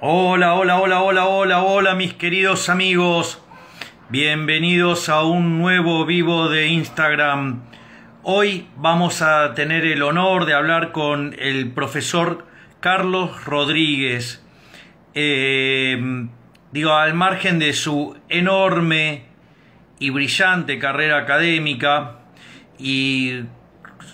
Hola, hola, hola, hola, hola, hola, mis queridos amigos. Bienvenidos a un nuevo vivo de Instagram. Hoy vamos a tener el honor de hablar con el profesor Carlos Rodríguez. Al margen de su enorme y brillante carrera académica y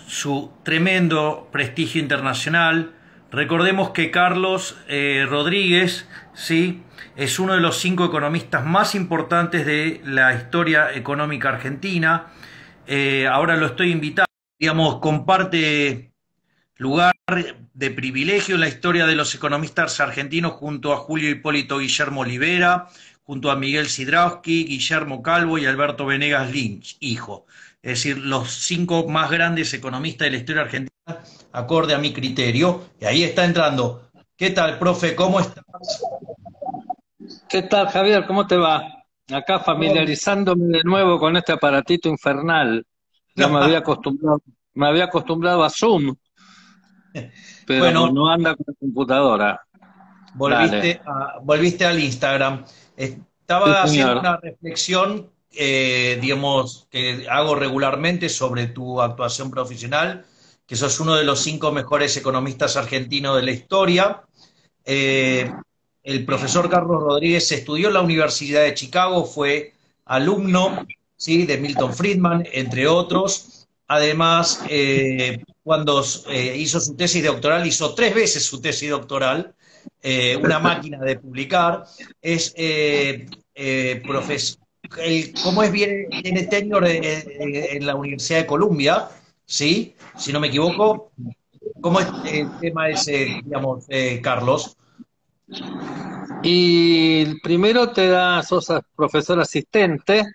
su tremendo prestigio internacional, recordemos que Carlos Rodríguez, ¿sí?, es uno de los 5 economistas más importantes de la historia económica argentina. Ahora lo estoy invitando, comparte lugar de privilegio en la historia de los economistas argentinos junto a Julio Hipólito Guillermo Olivera, junto a Miguel Sidrowski, Guillermo Calvo y Alberto Venegas Lynch, hijo. Es decir, los 5 más grandes economistas de la historia argentina, acorde a mi criterio. Y ahí está entrando. ¿Qué tal, profe? ¿Cómo estás? ¿Qué tal, Javier? ¿Cómo te va? Acá familiarizándome de nuevo con este aparatito infernal. Ya me había acostumbrado a Zoom, pero Bueno, no anda con la computadora. Dale. volviste al Instagram. Sí, Estaba haciendo señor. una reflexión, que hago regularmente sobre tu actuación profesional, que sos uno de los 5 mejores economistas argentinos de la historia. Eh, el profesor Carlos Rodríguez estudió en la Universidad de Chicago, fue alumno, ¿sí?, de Milton Friedman, entre otros. Además, cuando hizo su tesis doctoral, hizo 3 veces su tesis doctoral, una máquina de publicar. Es ¿cómo es? Tiene tenure en la Universidad de Columbia, ¿sí? Si no me equivoco. ¿Cómo es el tema ese, Carlos? Y primero sos profesor asistente,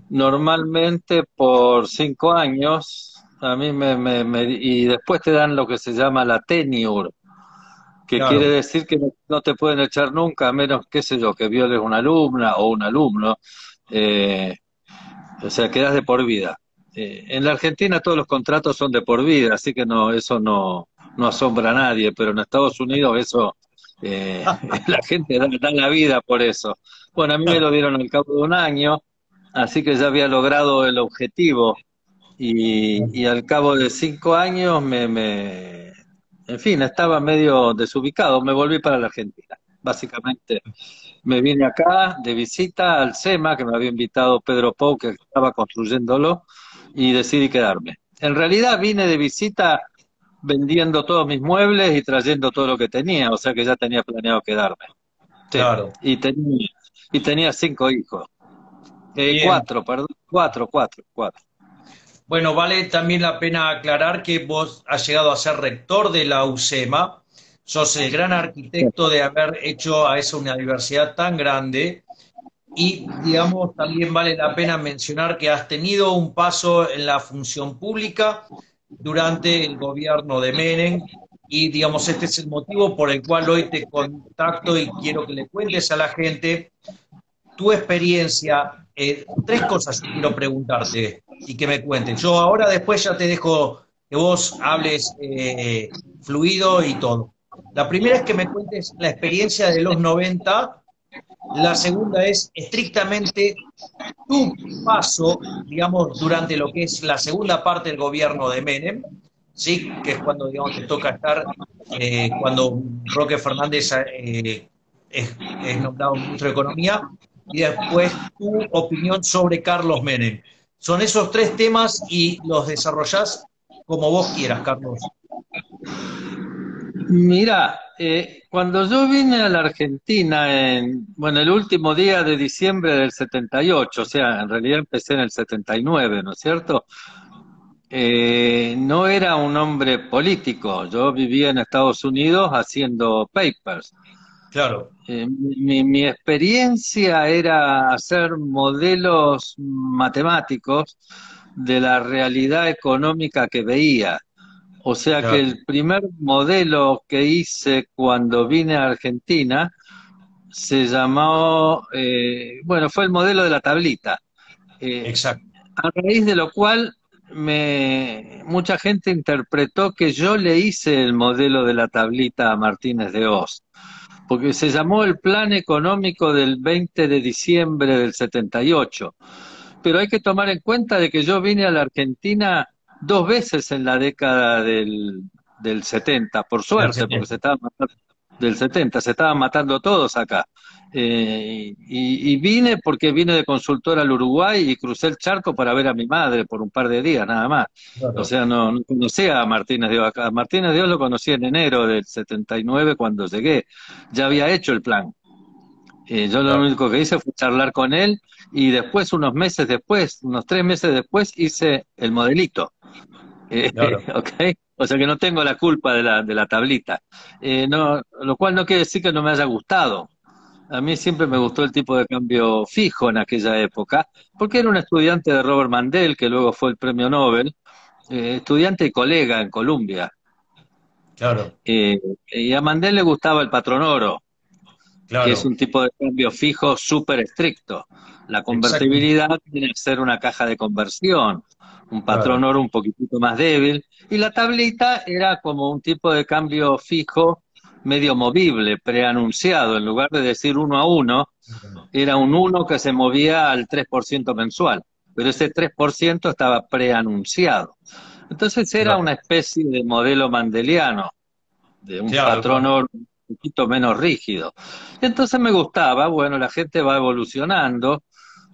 normalmente por 5 años. A mí y después te dan lo que se llama la tenure, que quiere Claro. decir que no te pueden echar nunca, a menos, qué sé yo, que violes una alumna o un alumno. Eh, o sea, quedás de por vida. En la Argentina todos los contratos son de por vida, así que eso no asombra a nadie, pero en Estados Unidos eso, la gente da la vida por eso. Bueno, a mí me lo dieron al cabo de un año, así que ya había logrado el objetivo y al cabo de 5 años en fin, estaba medio desubicado, me volví para la Argentina. Básicamente me vine acá de visita al SEMA, que me había invitado Pedro Pou, que estaba construyéndolo, y decidí quedarme. En realidad vine de visita vendiendo todos mis muebles y trayendo todo lo que tenía, o sea que ya tenía planeado quedarme. Sí, Claro. y tenía 5 hijos. Bien. Cuatro, perdón, cuatro. Bueno, vale también la pena aclarar que vos has llegado a ser rector de la UCEMA. Sos el gran arquitecto de haber hecho a esa universidad tan grande. Y, también vale la pena mencionar que has tenido un paso en la función pública durante el gobierno de Menem. Y, este es el motivo por el cual hoy te contacto y quiero que le cuentes a la gente tu experiencia. 3 cosas que quiero preguntarte y que me cuentes. Yo ahora después ya te dejo que vos hables fluido y todo. La primera es que me cuentes la experiencia de los 90. La segunda es estrictamente tu paso, durante lo que es la segunda parte del gobierno de Menem, ¿sí?, que es cuando, te toca estar, cuando Roque Fernández es nombrado ministro de Economía, y después tu opinión sobre Carlos Menem. Son esos 3 temas y los desarrollás como vos quieras, Carlos. Mira, cuando yo vine a la Argentina bueno, el último día de diciembre del 78, o sea, en realidad empecé en el 79, ¿no es cierto? No era un hombre político, yo vivía en Estados Unidos haciendo papers. Claro, Mi experiencia era hacer modelos matemáticos de la realidad económica que veía. O sea que claro, el primer modelo que hice cuando vine a Argentina se llamó, bueno, fue el modelo de la tablita. Eh, exacto. a raíz de lo cual mucha gente interpretó que yo le hice el modelo de la tablita a Martínez de Oz. porque se llamó el Plan Económico del 20 de diciembre del 78. Pero hay que tomar en cuenta de que yo vine a la Argentina 2 veces en la década del 70, por del suerte, porque 70. del 70, se estaban matando todos acá. Y vine porque vine de consultor al Uruguay y crucé el charco para ver a mi madre por un par de días, nada más. O Claro, sea, no conocía a Martínez Dios acá. A Martínez Dios lo conocí en enero del 79 cuando llegué. Ya había hecho el plan. Yo lo claro. único que hice fue charlar con él y después, unos meses después, unos 3 meses después, hice el modelito. Claro. ¿Ok? O sea que no tengo la culpa de la tablita. No, lo cual no quiere decir que no me haya gustado. A mí siempre me gustó el tipo de cambio fijo en aquella época, porque era un estudiante de Robert Mandel, que luego fue el premio Nobel, estudiante y colega en Columbia. Claro, Y a Mandel le gustaba el patrón oro, que es claro, un tipo de cambio fijo súper estricto. La exactamente, convertibilidad tiene que ser una caja de conversión, un patrón claro. oro un poquitito más débil, y la tablita era como un tipo de cambio fijo medio movible, preanunciado, en lugar de decir 1 a 1, era un 1 que se movía al 3% mensual, pero ese 3% estaba preanunciado. Entonces era Claro, una especie de modelo mandeliano, de un claro, patrón claro. un poquito menos rígido. Entonces me gustaba, bueno, la gente va evolucionando,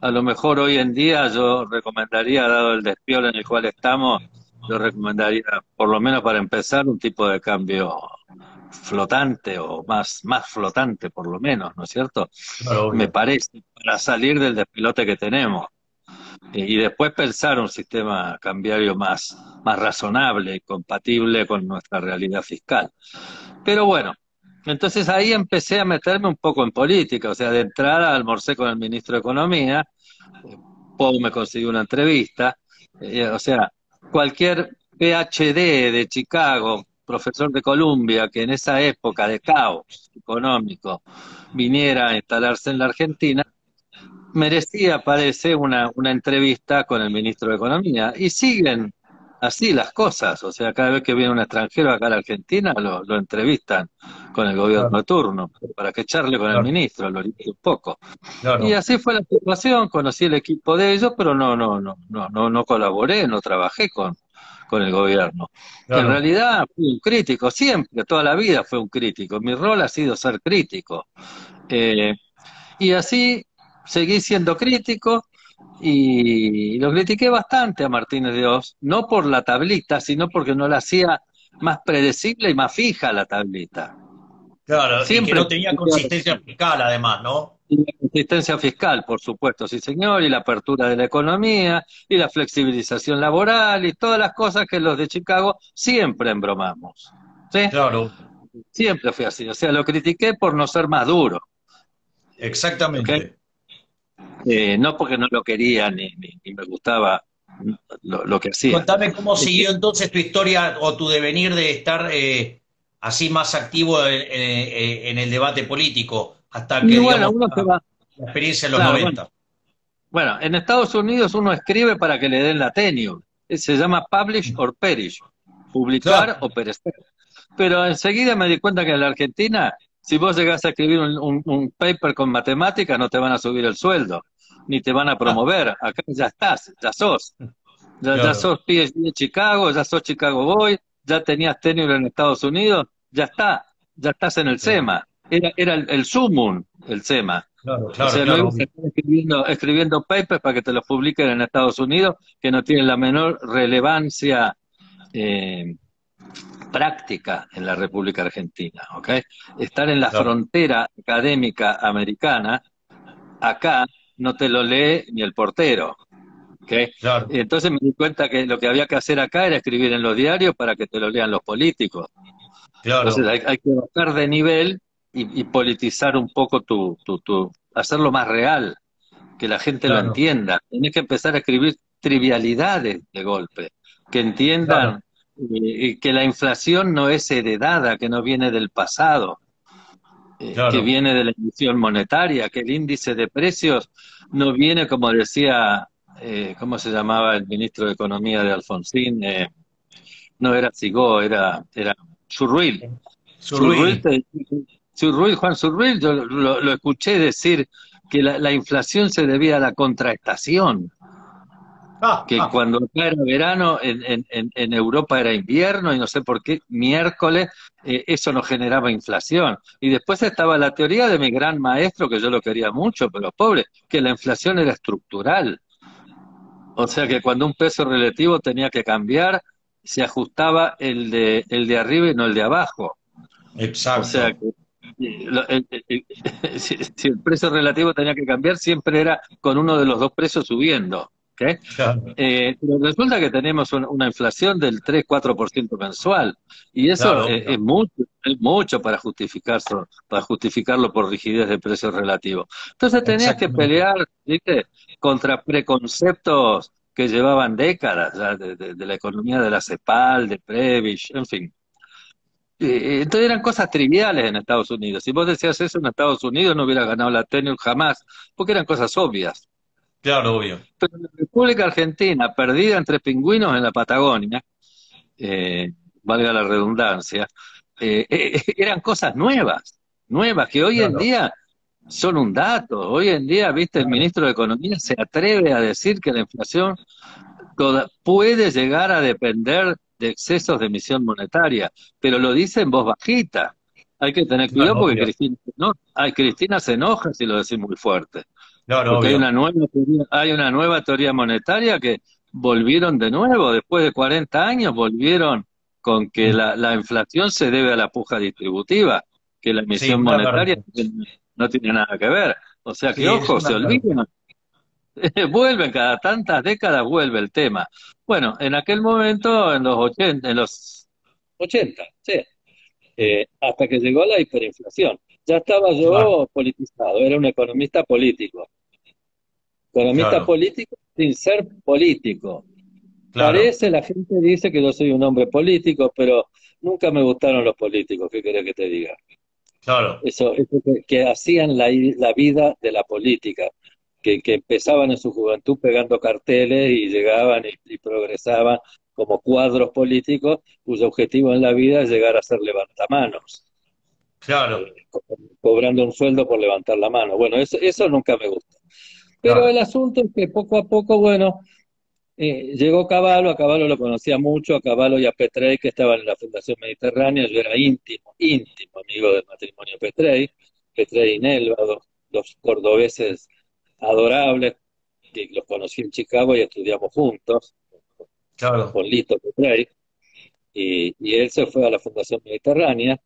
a lo mejor hoy en día yo recomendaría, dado el despiole en el cual estamos, yo recomendaría, por lo menos para empezar, un tipo de cambio flotante o más flotante por lo menos, ¿no es cierto? Claro, Me obvio. parece, para salir del despelote que tenemos. Y después pensar un sistema cambiario más razonable y compatible con nuestra realidad fiscal. Pero bueno, entonces ahí empecé a meterme un poco en política, o sea, de entrada almorcé con el ministro de Economía, Pau me consiguió una entrevista, o sea, cualquier PhD de Chicago, profesor de Columbia, que en esa época de caos económico viniera a instalarse en la Argentina, merecía, parece, una entrevista con el ministro de Economía. Y siguen así las cosas. O sea, cada vez que viene un extranjero acá a la Argentina, lo entrevistan con el gobierno de Claro, turno, para que charle con el claro, ministro, lo oriente un poco. Y claro, así fue la situación, conocí el equipo de ellos, pero no colaboré, no trabajé con el gobierno. En claro, realidad fui un crítico, siempre, toda la vida fue un crítico. Mi rol ha sido ser crítico. Eh, y así seguí siendo crítico y lo critiqué bastante a Martínez de Oz, no por la tablita, sino porque no la hacía más predecible y más fija la tablita. claro. Y que Siempre no tenía critiqué consistencia fiscal, además, ¿no? y la consistencia fiscal, por supuesto, sí señor, y la apertura de la economía, y la flexibilización laboral, y todas las cosas que los de Chicago siempre embromamos. ¿Sí? Claro, Siempre fue así. O sea, lo critiqué por no ser más duro. ¿Ok? exactamente. No porque no lo quería ni me gustaba lo que hacía. Contame cómo Es que, siguió entonces tu historia o tu devenir de estar así más activo en el debate político, hasta y que, bueno, digamos, uno se va, la experiencia en los claro, bueno, 90. bueno, en Estados Unidos uno escribe para que le den la tenure. Se llama publish or perish, publicar Claro, o perecer. Pero enseguida me di cuenta que en la Argentina, si vos llegás a escribir un paper con matemáticas, no te van a subir el sueldo, ni te van a promover. Acá ya estás, ya sos. Ya claro, sos PhD de Chicago, ya sos Chicago Boy, ya tenías tenure en Estados Unidos, ya está, ya estás en el claro, SEMA. Era el sumum, el SEMA. claro, O claro, sea, no claro, ibas a obvio. estar escribiendo papers para que te los publiquen en Estados Unidos, que no tienen la menor relevancia eh, práctica en la República Argentina, ¿ok? Estar en la Claro, frontera académica americana, acá no te lo lee ni el portero. ¿Okay? claro, Entonces me di cuenta que lo que había que hacer acá era escribir en los diarios para que te lo lean los políticos. Entonces claro, hay que bajar de nivel y politizar un poco hacerlo más real, que la gente lo claro, entienda. Tenés que empezar a escribir trivialidades de golpe, que claro, entiendan que la inflación no es heredada, que no viene del pasado, que claro. viene de la emisión monetaria, que el índice de precios no viene, como decía, ¿cómo se llamaba el ministro de Economía de Alfonsín? No era Sigó, era Churruil. Churruil Surruil, te, Juan Surruil, yo lo escuché decir que la inflación se debía a la contraestación, Ah, que ah, cuando acá era verano, en Europa era invierno, y no sé por qué, miércoles, eso no generaba inflación. Y después estaba la teoría de mi gran maestro, que yo lo quería mucho, pero pobre, que la inflación era estructural. O sea que cuando un peso relativo tenía que cambiar, se ajustaba el de arriba y no el de abajo. O sea exacto. que si el precio relativo tenía que cambiar, siempre era con uno de los dos precios subiendo. ¿Ok? Claro, Pero resulta que tenemos una inflación del 3-4% mensual, y eso claro, es mucho para justificarlo por rigidez de precios relativos. Entonces tenías que exactamente. pelear, ¿viste?, contra preconceptos que llevaban décadas ya de la economía de la CEPAL, de Prebisch, en fin. Entonces eran cosas triviales en Estados Unidos. Si vos decías eso en Estados Unidos, no hubiera ganado la TENUR jamás, porque eran cosas obvias. Claro, obvio. Pero en la República Argentina, perdida entre pingüinos en la Patagonia, eh, valga la redundancia, eran cosas nuevas, que hoy en Claro, día son un dato. Hoy en día, viste, el claro, ministro de Economía se atreve a decir que la inflación puede llegar a depender de excesos de emisión monetaria, pero lo dice en voz bajita. Hay que tener cuidado claro, porque obvio. Cristina se enoja si lo decís muy fuerte, Claro, porque obvio. hay una nueva teoría monetaria que volvieron de nuevo, después de 40 años, volvieron con que Mm. la inflación se debe a la puja distributiva, que la Sí, emisión una monetaria vergüenza. no tiene nada que ver. O sea que, Sí, es ojo, una se olvidan. vergüenza. Vuelven, cada tantas décadas vuelve el tema. Bueno, en aquel momento, en los 80, sí, hasta que llegó la hiperinflación. Ya estaba Claro, yo politizado, era un economista claro, político sin ser político. claro, La gente dice que yo soy un hombre político, pero nunca me gustaron los políticos, ¿qué querés que te diga? claro. Eso que hacían la vida de la política, que empezaban en su juventud pegando carteles y llegaban y progresaban como cuadros políticos cuyo objetivo en la vida es llegar a ser levantamanos, Claro, cobrando un sueldo por levantar la mano. Bueno, eso nunca me gustó. Pero el claro. asunto es que poco a poco, bueno, llegó Cavallo, a Cavallo lo conocía mucho, a Cavallo y a Petrey, que estaban en la Fundación Mediterránea. Yo era íntimo, íntimo amigo del matrimonio Petrey, Petrey y Nelva, dos cordobeses adorables, que los conocí en Chicago y estudiamos juntos, Claro, con Lito Petrey, y él se fue a la Fundación Mediterránea,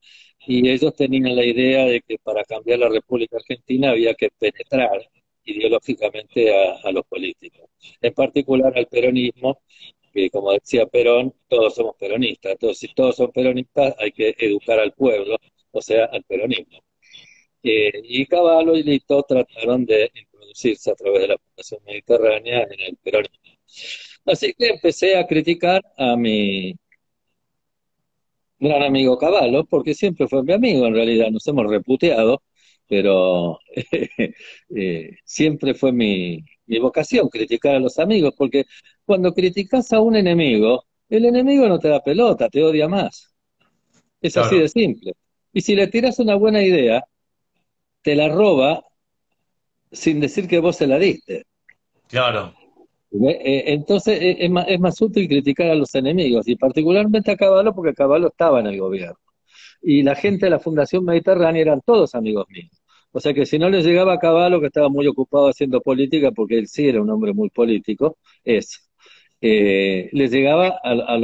y ellos tenían la idea de que para cambiar la República Argentina había que penetrar ideológicamente a los políticos, en particular al peronismo, que como decía Perón, todos somos peronistas. Entonces, si todos son peronistas, hay que educar al pueblo, o sea, al peronismo. Y Cavallo y Lito trataron de introducirse a través de la Fundación Mediterránea en el peronismo. Así que empecé a criticar a mi gran amigo Cavallo, porque siempre fue mi amigo, en realidad nos hemos reputeado, pero siempre fue mi vocación criticar a los amigos, porque cuando criticas a un enemigo, el enemigo no te da pelota, te odia más. Es así de claro, simple. Y si le tiras una buena idea, te la roba sin decir que vos se la diste. claro, Entonces es más útil criticar a los enemigos, y particularmente a Cavallo, porque Cavallo estaba en el gobierno. Y la gente de la Fundación Mediterránea eran todos amigos míos. O sea que si no les llegaba a Caballo, que estaba muy ocupado haciendo política, porque él sí era un hombre muy político, les llegaba a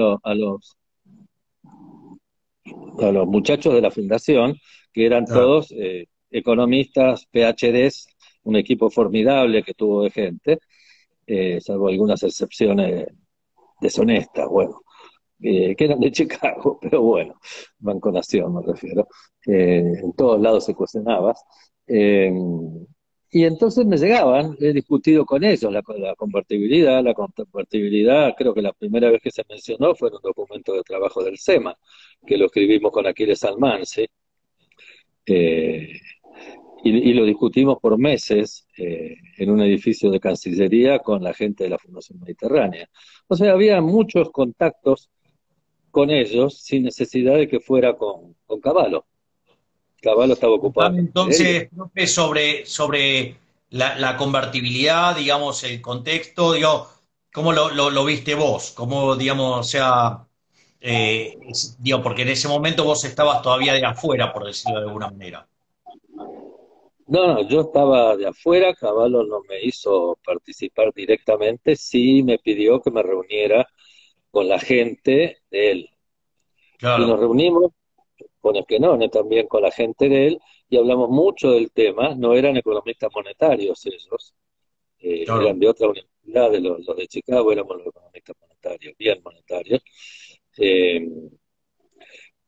los muchachos de la Fundación, que eran claro. todos economistas, PhDs, un equipo formidable que tuvo de gente, salvo algunas excepciones deshonestas, bueno, que eran de Chicago, pero bueno, Banco Nación me refiero. En todos lados se cuestionaba. Eh, y entonces me llegaban, he discutido con ellos la convertibilidad, creo que la primera vez que se mencionó fue en un documento de trabajo del SEMA, que lo escribimos con Aquiles Almansi, eh, y lo discutimos por meses en un edificio de Cancillería con la gente de la Fundación Mediterránea. O sea, había muchos contactos con ellos sin necesidad de que fuera con Cavallo. Caballo estaba ocupado Contame con él. entonces, profe, sobre la convertibilidad, digamos, el contexto, digo, ¿cómo lo viste vos? ¿Cómo, digamos, o sea, digo, porque en ese momento vos estabas todavía de afuera, por decirlo de alguna manera. No, no, yo estaba de afuera, Caballo no me hizo participar directamente, sí me pidió que me reuniera con la gente de él. Y nos Claro, reunimos con Esquenone también, con la gente de él, y hablamos mucho del tema. No eran economistas monetarios ellos, eran claro. de otra universidad, de los de Chicago éramos los economistas monetarios, bien monetarios. Eh,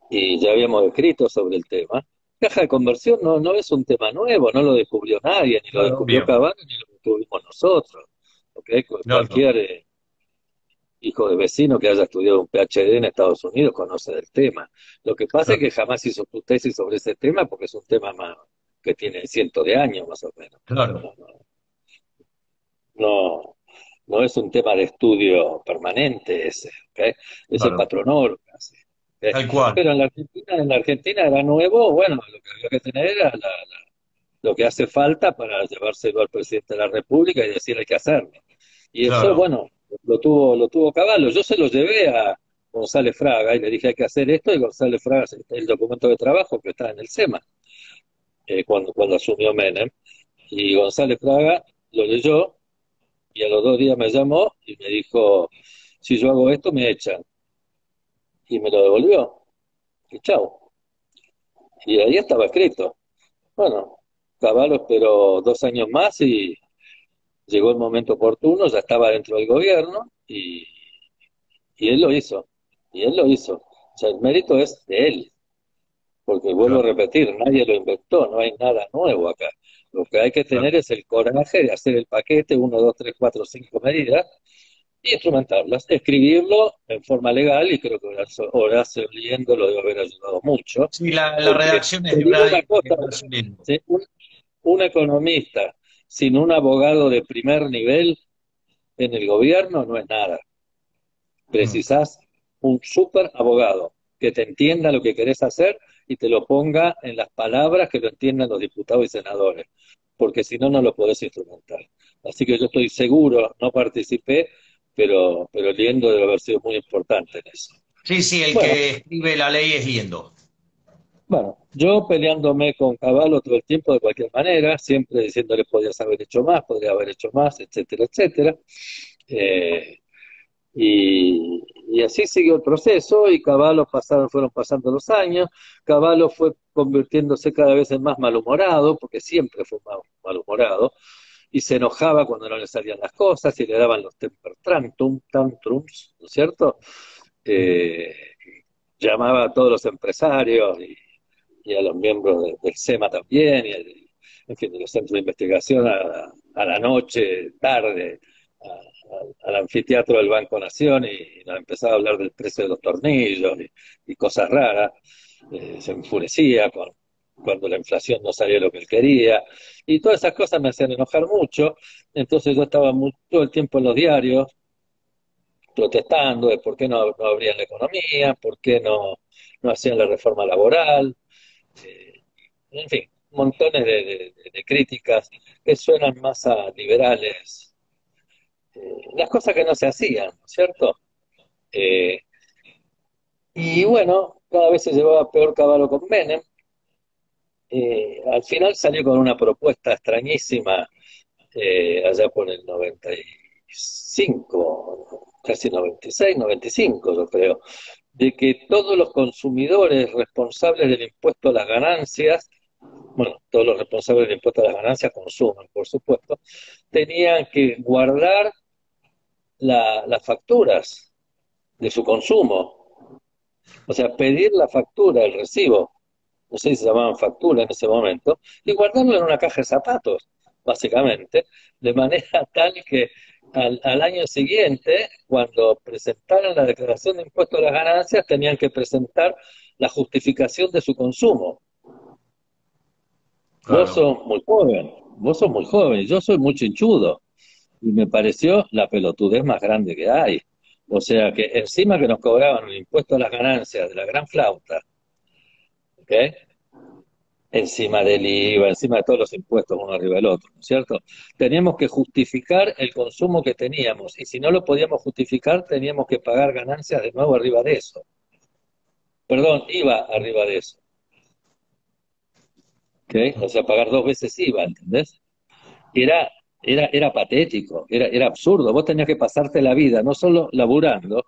y ya habíamos escrito sobre el tema. Caja de conversión no es un tema nuevo, no lo descubrió nadie, ni lo Claro, descubrió obvio. Caballo, ni lo descubrimos nosotros. ¿Ok? Claro, Cualquier hijo de vecino que haya estudiado un PhD en Estados Unidos conoce del tema. Lo que pasa es claro, que jamás hizo su tesis sobre ese tema porque es un tema más que tiene cientos de años más o menos. claro, No, no, no es un tema de estudio permanente ese, ¿ok? Ese claro. patronor casi. ¿Ok? Tal cual. Pero en la Argentina era nuevo, bueno, lo que había que tener era lo que hace falta para llevárselo al presidente de la República y decirle qué hacerlo. Y eso, Claro. bueno, lo tuvo Caballo. Yo se lo llevé a González Fraga y le dije hay que hacer esto, y González Fraga, el documento de trabajo que está en el SEMA, cuando asumió Menem, y González Fraga lo leyó y a los 2 días me llamó y me dijo, si yo hago esto me echan. Y me lo devolvió. Y chao. Y ahí estaba escrito. Bueno, Caballo esperó 2 años más y llegó el momento oportuno, ya estaba dentro del gobierno y él lo hizo. Y él lo hizo. O sea, el mérito es de él, porque vuelvo a Claro. repetir, nadie lo inventó, no hay nada nuevo acá. Lo que hay que Claro. tener es el coraje de hacer el paquete, 1, 2, 3, 4, 5 medidas, y instrumentarlas, escribirlo en forma legal, y creo que Horacio leyendo lo debe haber ayudado mucho, Sí, la porque redacción es te de digo una cosa, Brazo Lindo. ¿sí? Un economista sin un abogado de primer nivel en el gobierno no es nada. Mm. Precisás un súper abogado que te entienda lo que querés hacer y te lo ponga en las palabras que lo entiendan los diputados y senadores, porque si no, no lo podés instrumentar. Así que yo estoy seguro, no participé, pero Liendo debe haber sido muy importante en eso. Sí, sí, el Bueno, que escribe la ley es Liendo. bueno, yo peleándome con Caballo todo el tiempo de cualquier manera, siempre diciéndole podrías haber hecho más, podría haber hecho más, etcétera, etcétera. Eh, y así siguió el proceso y fueron pasando los años, Caballo fue convirtiéndose cada vez en más malhumorado, porque siempre fue más malhumorado, y se enojaba cuando no le salían las cosas y le daban los tantrums, ¿no es cierto? Eh, Llamaba a todos los empresarios y a los miembros del SEMA también, en fin, de los centros de investigación a la noche, tarde, al anfiteatro del Banco Nación y nos empezaba a hablar del precio de los tornillos y cosas raras. Se enfurecía cuando la inflación no salía lo que él quería. Y todas esas cosas me hacían enojar mucho. Entonces yo estaba todo el tiempo en los diarios protestando de por qué no abrían la economía, por qué no hacían la reforma laboral, eh, en fin, montones de críticas que suenan más a liberales, las cosas que no se hacían, ¿no es cierto? Eh, y bueno, cada vez se llevaba peor Caballo con Menem. Al final salió con una propuesta extrañísima, allá por el 95, casi 96, 95 yo creo, de que todos los consumidores responsables del impuesto a las ganancias, bueno, todos los responsables del impuesto a las ganancias consumen, por supuesto, tenían que guardar las facturas de su consumo, o sea, pedir la factura, el recibo, no sé si se llamaban factura en ese momento, y guardarlo en una caja de zapatos, básicamente, de manera tal que al año siguiente, cuando presentaran la declaración de impuesto a las ganancias, tenían que presentar la justificación de su consumo. Vos Claro. sos muy joven, vos sos muy joven, yo soy muy chinchudo, y me pareció la pelotudez más grande que hay. O sea que encima que nos cobraban un impuesto a las ganancias de la gran flauta, ¿ok? encima del IVA, encima de todos los impuestos uno arriba del otro, ¿no es cierto? Teníamos que justificar el consumo que teníamos y si no lo podíamos justificar teníamos que pagar ganancias de nuevo arriba de eso. Perdón, IVA arriba de eso. ¿Ok? O sea, pagar dos veces IVA, ¿entendés? Era, era patético, era absurdo. Vos tenías que pasarte la vida no solo laburando,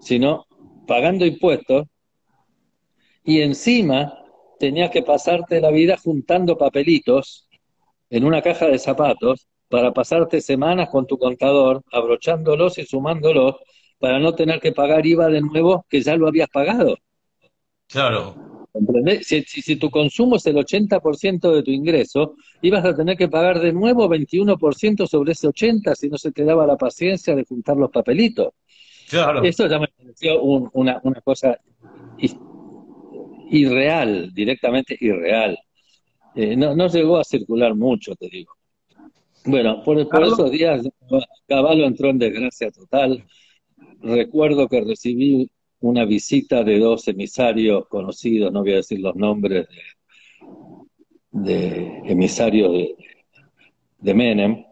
sino pagando impuestos y encima tenías que pasarte la vida juntando papelitos en una caja de zapatos para pasarte semanas con tu contador, abrochándolos y sumándolos para no tener que pagar IVA de nuevo que ya lo habías pagado. Claro, ¿Entendés? Si tu consumo es el 80% de tu ingreso, ibas a tener que pagar de nuevo 21% sobre ese 80% si no se te daba la paciencia de juntar los papelitos. claro. Eso ya me pareció una cosa irreal, directamente irreal. No llegó a circular mucho, te digo. Bueno, por Carlos, esos días Cavallo entró en desgracia total. Recuerdo que recibí una visita de dos emisarios conocidos, no voy a decir los nombres, de emisarios de Menem,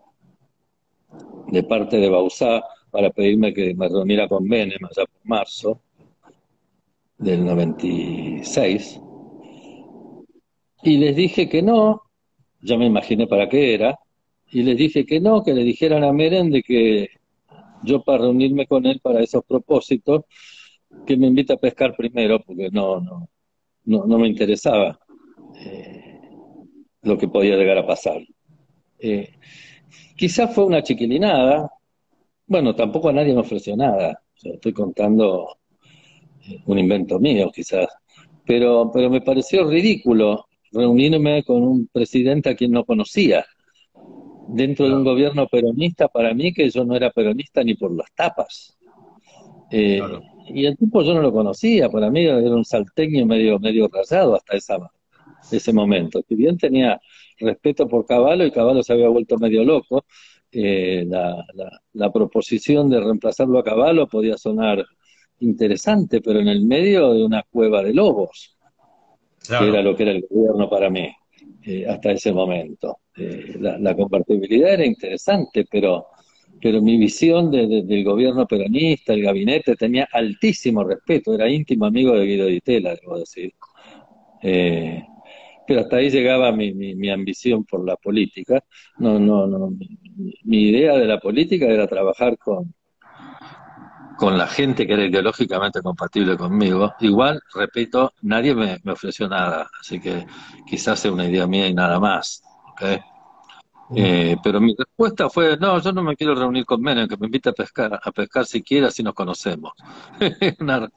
de parte de Bauzá, para pedirme que me reuniera con Menem allá por marzo del 96. Y les dije que no, ya me imaginé para qué era, y les dije que no, que le dijeran a Menem de que yo para reunirme con él para esos propósitos, que me invite a pescar primero, porque no me interesaba eh, lo que podía llegar a pasar. Eh, Quizás fue una chiquilinada, bueno, tampoco a nadie me ofreció nada, o sea, estoy contando un invento mío quizás, pero me pareció ridículo reunirme con un presidente a quien no conocía, dentro de un claro, gobierno peronista, para mí que yo no era peronista ni por las tapas. Eh, claro. y el tipo yo no lo conocía, para mí era un salteño medio rayado hasta ese momento. Si bien tenía respeto por Cavallo y Cavallo se había vuelto medio loco, la proposición de reemplazarlo a Cavallo podía sonar interesante, pero en el medio de una cueva de lobos, que era Claro. lo que era el gobierno para mí, hasta ese momento. La compatibilidad era interesante, pero mi visión del gobierno peronista, el gabinete, tenía altísimo respeto, era íntimo amigo de Guido Di Tella, debo decir. Eh, pero hasta ahí llegaba mi ambición por la política. No, mi idea de la política era trabajar con la gente que era ideológicamente compatible conmigo. Igual, repito, nadie me ofreció nada, así que quizás sea una idea mía y nada más. ¿Ok? Pero mi respuesta fue, no, yo no me quiero reunir con Menem, que me invite a pescar siquiera si nos conocemos. una,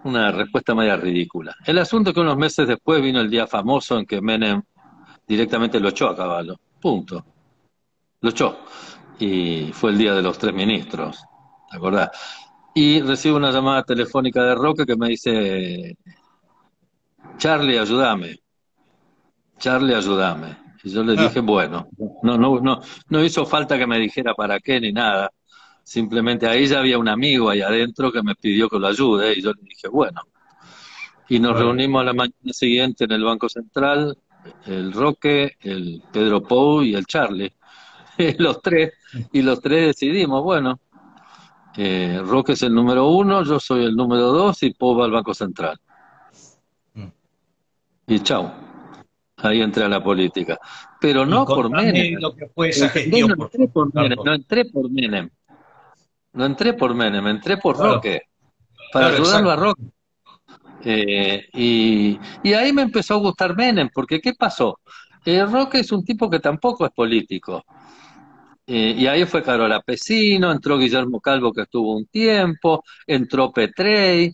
una respuesta media ridícula. El asunto es que unos meses después vino el día famoso en que Menem directamente lo echó a Caballo. Punto. Lo echó. Y fue el día de los tres ministros. ¿Te acordás? Y recibo una llamada telefónica de Roque que me dice, Charlie, ayúdame. Charlie, ayúdame. Y yo le dije, Ah, bueno, no hizo falta que me dijera para qué ni nada. Simplemente ahí ya había un amigo ahí adentro que me pidió que lo ayude y yo le dije, bueno. Y nos claro. reunimos a la mañana siguiente en el Banco Central, el Roque, el Pedro Pou y el Charlie, los tres, y los tres decidimos, bueno, Roque es el número uno, yo soy el número dos y Pou va al Banco Central. Y chau, ahí entré a la política. Pero Y no por Menem, contame lo que fue esa ¿entendés? gestión, No por entré favor, por Menem, Carlos. no entré por Menem, no entré por Menem, entré por Claro, Roque, para claro, ayudarlo a exacto. Roque. Y ahí me empezó a gustar Menem, porque ¿qué pasó? Roque es un tipo que tampoco es político. Y ahí fue Carola Pesino, entró Guillermo Calvo que estuvo un tiempo, entró Petrey,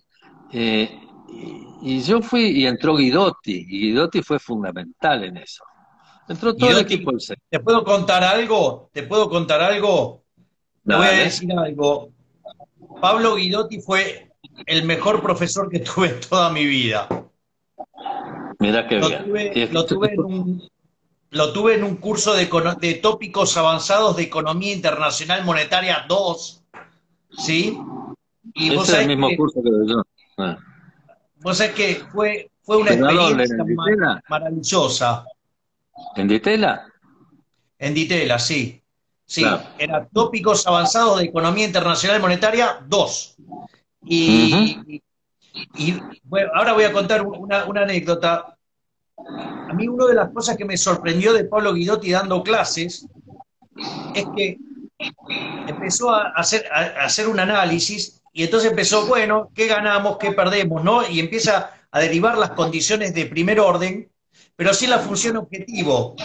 y yo fui y entró Guidotti, y Guidotti fue fundamental en eso. Entró todo el equipo Guidotti, del C. ¿te puedo contar algo? ¿Te puedo contar algo? Te voy a Dale, decir algo. Pablo Guidotti fue el mejor profesor que tuve en toda mi vida. mirá qué Lo bien. tuve, lo tuve en un, lo tuve en un curso de tópicos avanzados de Economía Internacional Monetaria 2, ¿sí? Y vos Ese es el sabés mismo que curso que yo. Ah. vos sabés que fue una ¿Pero a dónde? experiencia ¿En Ditela? maravillosa. ¿En Ditela? En Ditela, sí. Claro. Sí, era tópicos avanzados de economía internacional y monetaria 2. Ujú. Y bueno, ahora voy a contar una anécdota. A mí una de las cosas que me sorprendió de Pablo Guidotti dando clases es que empezó a hacer un análisis y entonces empezó, bueno, ¿qué ganamos, qué perdemos, no? Y empieza a derivar las condiciones de primer orden, pero sin la función objetivo.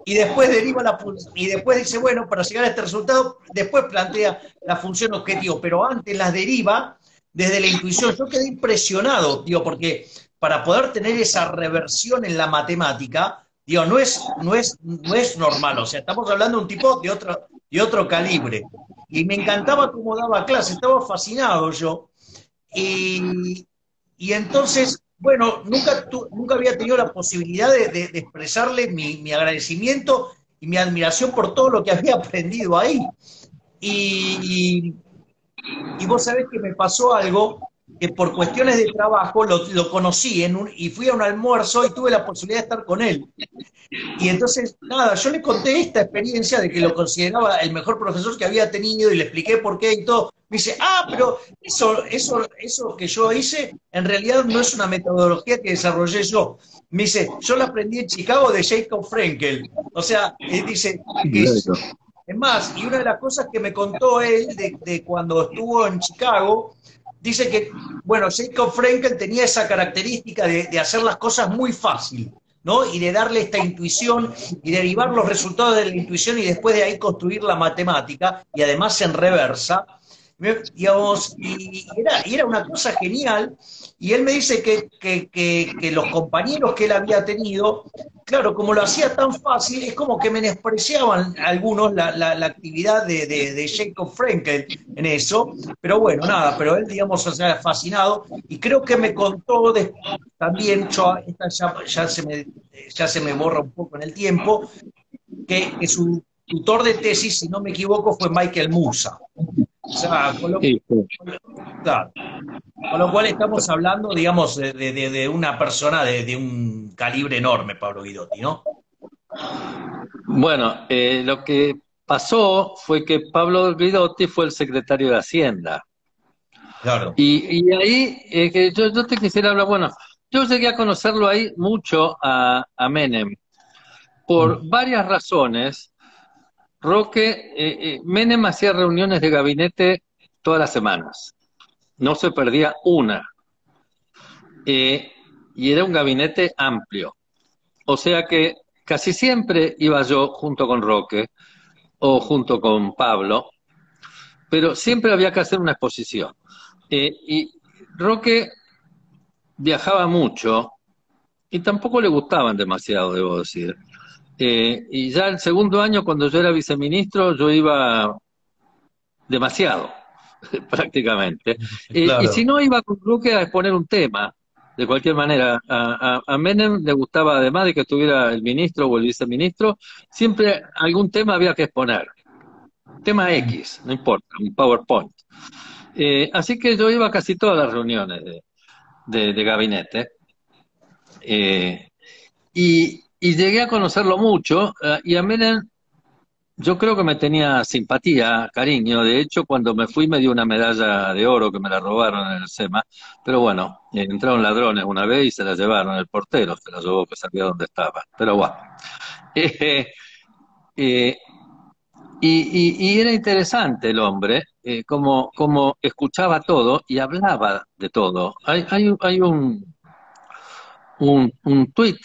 Y después deriva y después dice, bueno, para llegar a este resultado, después plantea la función objetivo, pero antes las deriva desde la intuición. Yo quedé impresionado, digo, porque para poder tener esa reversión en la matemática, digo, no es normal. O sea, estamos hablando de un tipo de otro calibre. Y me encantaba cómo daba clase, estaba fascinado yo. Y, y entonces, bueno, nunca había tenido la posibilidad de expresarle mi agradecimiento y mi admiración por todo lo que había aprendido ahí. Y, y vos sabés que me pasó algo que por cuestiones de trabajo lo conocí y fui a un almuerzo y tuve la posibilidad de estar con él. Y entonces, nada, yo le conté esta experiencia de que lo consideraba el mejor profesor que había tenido y le expliqué por qué y todo. Me dice, pero eso que yo hice en realidad no es una metodología que desarrollé yo. Me dice, yo la aprendí en Chicago de Jacob Frenkel. O sea, dice que es más, y una de las cosas que me contó él de cuando estuvo en Chicago, dice que, bueno, Jacob Frenkel tenía esa característica de hacer las cosas muy fácil, ¿no? Y de darle esta intuición y derivar los resultados de la intuición y después de ahí construir la matemática, y además en reversa, digamos, y era una cosa genial. Y él me dice que los compañeros que él había tenido, claro, como lo hacía tan fácil, es como que menospreciaban algunos la actividad de Jacob Frenkel en eso, pero bueno, nada, pero él, digamos, o sea, fascinado, y creo que me contó también, esta ya se me borra un poco en el tiempo, que su tutor de tesis, si no me equivoco, fue Michael Musa. O sea, Sí, sí. claro, con lo cual estamos hablando, digamos, de una persona de un calibre enorme, Pablo Guidotti, ¿no? Bueno, lo que pasó fue que Pablo Guidotti fue el secretario de Hacienda. Claro. Y ahí, que yo te quisiera hablar, bueno, yo llegué a conocerlo ahí mucho a Menem, por Mm. varias razones. Roque, Menem hacía reuniones de gabinete todas las semanas, no se perdía una, eh, y era un gabinete amplio. O sea que casi siempre iba yo junto con Roque o junto con Pablo, pero siempre había que hacer una exposición. Y Roque viajaba mucho y tampoco le gustaban demasiado, debo decir. Y ya el segundo año, cuando yo era viceministro, yo iba demasiado, prácticamente. Y si Claro. no, iba con Luque a exponer un tema. De cualquier manera, a Menem le gustaba, además de que estuviera el ministro o el viceministro, siempre algún tema había que exponer. Tema X, no importa, un PowerPoint. Así que yo iba a casi todas las reuniones de gabinete. eh, y llegué a conocerlo mucho, y a Menem yo creo que me tenía simpatía, cariño. De hecho, cuando me fui me dio una medalla de oro que me la robaron en el SEMA. Pero bueno, entraron ladrones una vez y se la llevaron. El portero se la llevó, que sabía dónde estaba. Pero bueno. Eh, eh, y era interesante el hombre, como escuchaba todo y hablaba de todo. Hay un tuit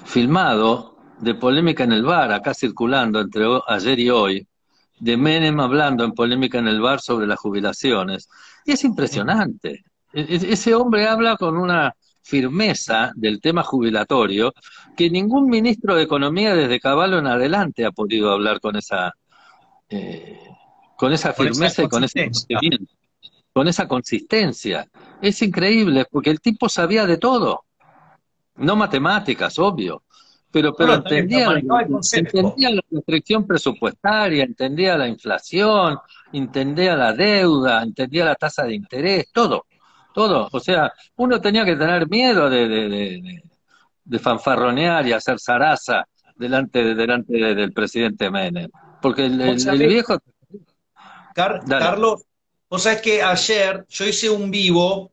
filmado de polémica en el bar, acá circulando entre ayer y hoy, de Menem hablando en polémica en el bar sobre las jubilaciones. Y es impresionante. Ese hombre habla con una firmeza del tema jubilatorio que ningún ministro de Economía desde Caballo en adelante ha podido hablar eh, con esa Con esa firmeza y con ese consistencia. conocimiento, con esa consistencia. Es increíble porque el tipo sabía de todo. No matemáticas, obvio, No, pero no, está bien, pero entendía, manejaba el concepto. entendía la restricción presupuestaria, entendía la inflación, entendía la deuda, entendía la tasa de interés, todo. todo. O sea, uno tenía que tener miedo de fanfarronear y hacer zaraza del presidente Menem. Porque Vos el sabés, viejo... Dale, Carlos, vos sabés que ayer yo hice un vivo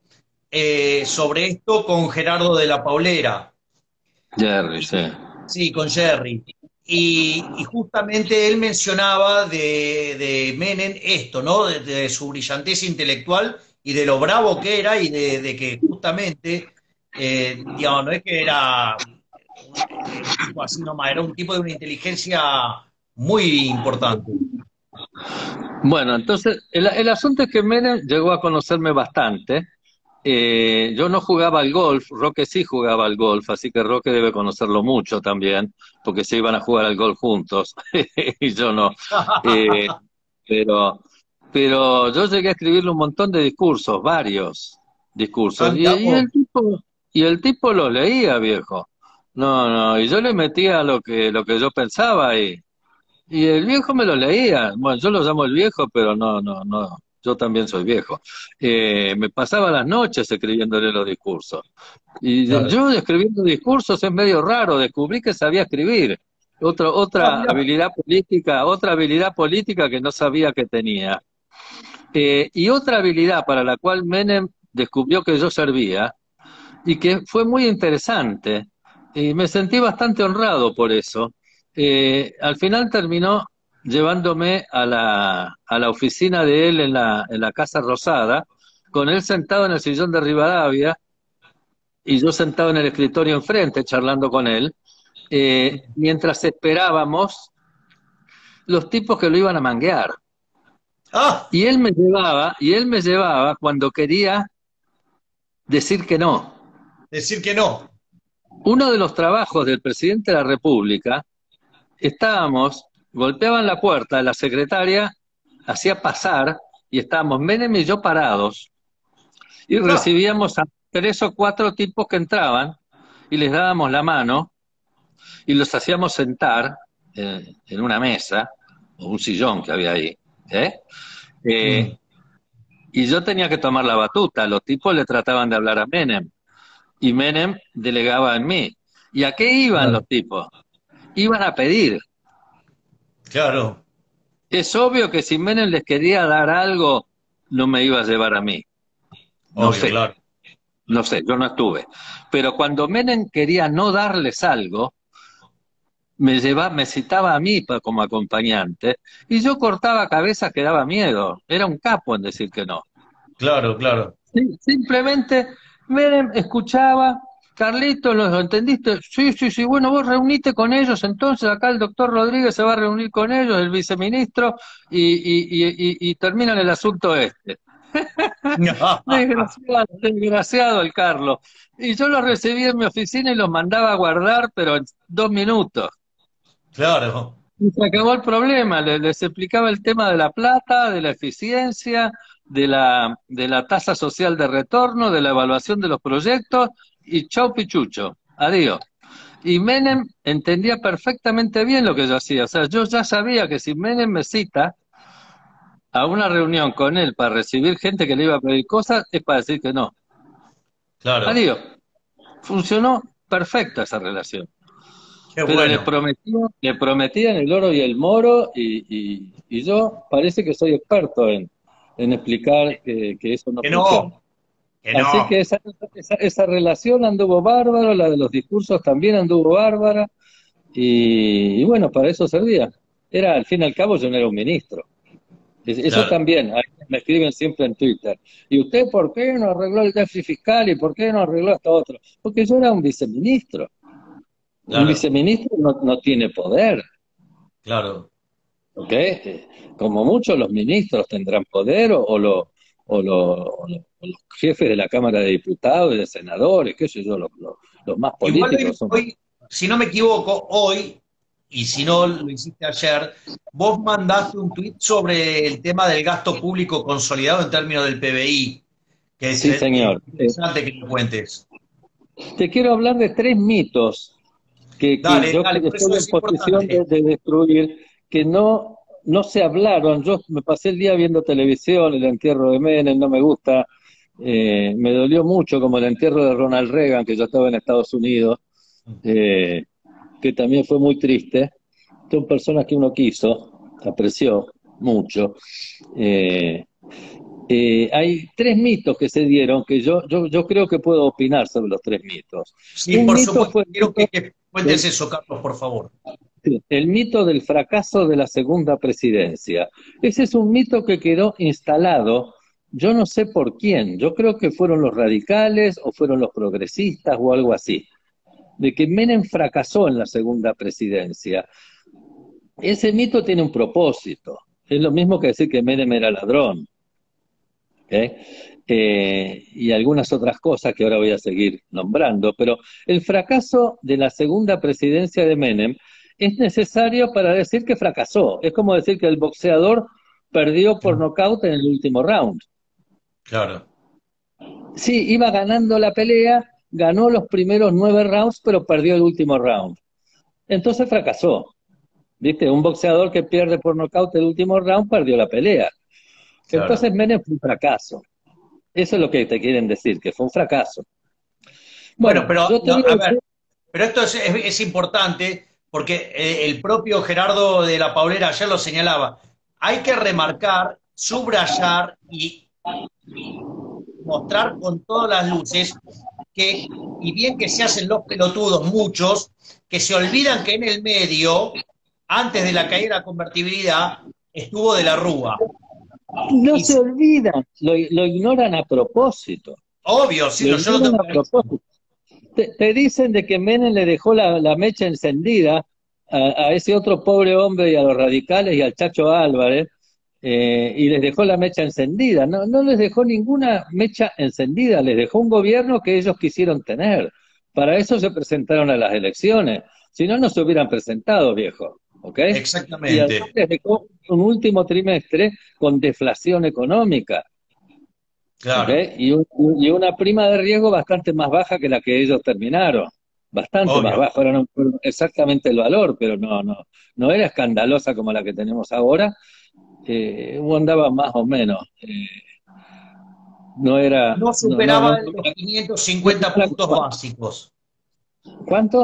sobre esto con Gerardo de la Paulera, Jerry, sí. sí, con Jerry. Y justamente él mencionaba de Menem esto, ¿no? De su brillantez intelectual y de lo bravo que era y de que justamente, digamos, no es que era un tipo así nomás, era un tipo de una inteligencia muy importante. Bueno, entonces, el asunto es que Menem llegó a conocerme bastante. Yo no jugaba al golf, Roque sí jugaba al golf, así que Roque debe conocerlo mucho también, porque se iban a jugar al golf juntos, y yo no. Eh, pero, pero yo llegué a escribirle un montón de discursos, varios Ah, discursos, mirá vos. y el tipo los leía, viejo. No, no, y yo le metía lo que yo pensaba y el viejo me lo leía. Bueno, yo lo llamo el viejo, pero no, no, no. Yo también soy viejo. Me pasaba las noches escribiéndole los discursos. Claro. Yo escribiendo discursos es medio raro. Descubrí que sabía escribir. Ah, Otra mirá. otra habilidad política que no sabía que tenía. Y otra habilidad para la cual Menem descubrió que yo servía y que fue muy interesante. Y me sentí bastante honrado por eso. Al final terminó llevándome a la oficina de él en la Casa Rosada, con él sentado en el sillón de Rivadavia y yo sentado en el escritorio enfrente charlando con él, mientras esperábamos los tipos que lo iban a manguear. Ah, Y él me llevaba cuando quería decir que no. decir que no. Uno de los trabajos del presidente de la República, estábamos, golpeaban la puerta, la secretaria hacía pasar y estábamos Menem y yo parados y Ah, recibíamos a tres o cuatro tipos que entraban y les dábamos la mano y los hacíamos sentar en una mesa o un sillón que había ahí. ¿Eh? mm, Eh, y yo tenía que tomar la batuta, los tipos le trataban de hablar a Menem y Menem delegaba en mí. ¿Y a qué iban claro, los tipos? Iban a pedir. claro, Es obvio que si Menem les quería dar algo, no me iba a llevar a mí. No obvio, sé, claro. no sé, yo no estuve. Pero cuando Menem quería no darles algo, me citaba a mí como acompañante y yo cortaba cabezas que daba miedo. Era un capo en decir que no. Claro, claro. Simplemente Menem escuchaba, Carlitos, ¿lo entendiste? Sí, sí, sí, bueno, vos reunite con ellos, entonces acá el doctor Rodríguez se va a reunir con ellos, el viceministro, y terminan el asunto este. Desgraciado, desgraciado el Carlos. Y yo los recibí en mi oficina y los mandaba a guardar, pero en 2 minutos. Claro, Y se acabó el problema, les explicaba el tema de la plata, de la eficiencia, de la tasa social de retorno, de la evaluación de los proyectos, y chau pichucho, adiós. Y Menem entendía perfectamente bien lo que yo hacía, o sea, yo ya sabía que si Menem me cita a una reunión con él para recibir gente que le iba a pedir cosas, es para decir que no. claro. Adiós. Funcionó perfecta esa relación. Qué Pero bueno. le prometían el oro y el moro y yo parece que soy experto en explicar que eso no Que funciona. no, que Así que no. esa relación anduvo bárbaro, la de los discursos también anduvo bárbara y bueno, para eso servía. Era, al fin y al cabo, yo no era un ministro. Eso Claro, también, ahí me escriben siempre en Twitter. ¿Y usted por qué no arregló el déficit fiscal y por qué no arregló esto otro? Porque yo era un viceministro. Un claro, viceministro no tiene poder. claro. ¿Ok? Como muchos los ministros tendrán poder o los jefes de la Cámara de Diputados y de senadores, qué sé yo, los más Igual políticos son... hoy, si no me equivoco, hoy, y si no lo hiciste ayer, vos mandaste un tuit sobre el tema del gasto público consolidado en términos del PBI, que es Sí, señor. interesante que lo cuentes. Te quiero hablar de tres mitos que Dale, yo dale, por eso estoy en es posición importante. de destruir, que no se hablaron. Yo me pasé el día viendo televisión, el entierro de Menem, no me gusta. Me dolió mucho como el entierro de Ronald Reagan, que yo estaba en Estados Unidos, eh, que también fue muy triste. Son personas que uno quiso, apreció mucho. Eh, Hay tres mitos que se dieron que yo creo que puedo opinar sobre los tres mitos. Sí, Un por mito supuesto. fue Quiero que cuentes del, eso, Carlos, por favor. el mito del fracaso de la segunda presidencia. Ese es un mito que quedó instalado, yo no sé por quién, yo creo que fueron los radicales o fueron los progresistas o algo así, de que Menem fracasó en la segunda presidencia. Ese mito tiene un propósito. Es lo mismo que decir que Menem era ladrón. ¿Ok? Y algunas otras cosas que ahora voy a seguir nombrando, pero el fracaso de la segunda presidencia de Menem es necesario para decir que fracasó. Es como decir que el boxeador perdió por nocaut en el último round. Claro. Sí, iba ganando la pelea, ganó los primeros 9 rounds, pero perdió el último round. Entonces fracasó. ¿Viste? Un boxeador que pierde por nocaut el último round perdió la pelea. Claro. Entonces Menem fue un fracaso. Eso es lo que te quieren decir, que fue un fracaso. Bueno, Bueno, pero yo te no, voy a a decir, ver, pero esto es importante porque el propio Gerardo de la Paulera ayer lo señalaba. Hay que remarcar, subrayar y mostrar con todas las luces que, y bien que se hacen los pelotudos, muchos, que se olvidan que en el medio, antes de la caída de la convertibilidad, estuvo de la Rúa. no Y se olvidan, lo ignoran a propósito, obvio, sí, lo yo lo ignoran tengo a clarísimo. propósito. Te dicen de que Menem le dejó la mecha encendida a ese otro pobre hombre y a los radicales y al Chacho Álvarez, y les dejó la mecha encendida. No, no les dejó ninguna mecha encendida, les dejó un gobierno que ellos quisieron tener. Para eso se presentaron a las elecciones. Si no, no se hubieran presentado, viejo. ¿Ok? Y además Exactamente. les dejó un último trimestre con deflación económica. ¿Ok? Claro, Y una prima de riesgo bastante más baja que la que ellos terminaron. Bastante más obvio. baja. Ahora no recuerdo exactamente el valor, pero no era escandalosa como la que tenemos ahora. Andaba más o menos. No era, No superaba los no 550 era puntos global. básicos. ¿Cuánto?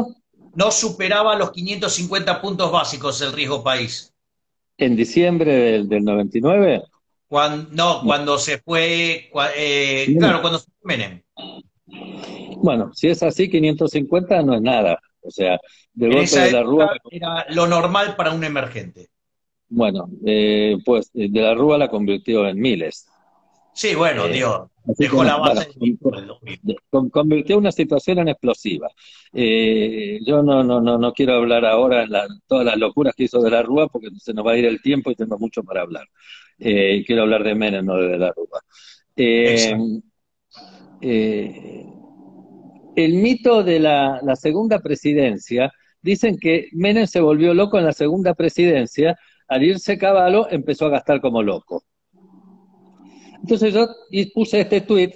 No superaba los 550 puntos básicos el riesgo país. ¿En diciembre del 99? Cuando, no, No. cuando se fue, No. claro, cuando se fue Menem. Bueno, si es así, 550 no es nada. O sea, del En golpe esa de la Rúa, época era lo normal para un emergente. bueno, pues de la Rúa la convirtió en miles. Sí, bueno, Eh, Dios, Así que dejó no, la bueno, base del mismo del 2000. convirtió una situación en explosiva. Yo no quiero hablar ahora en todas las locuras que hizo de la Rúa porque se nos va a ir el tiempo y tengo mucho para hablar. Quiero hablar de Menem, no de la Rúa. Eh, Exacto. eh, el mito de la segunda presidencia, dicen que Menem se volvió loco en la segunda presidencia, al irse Cavallo empezó a gastar como loco. Entonces yo puse este tuit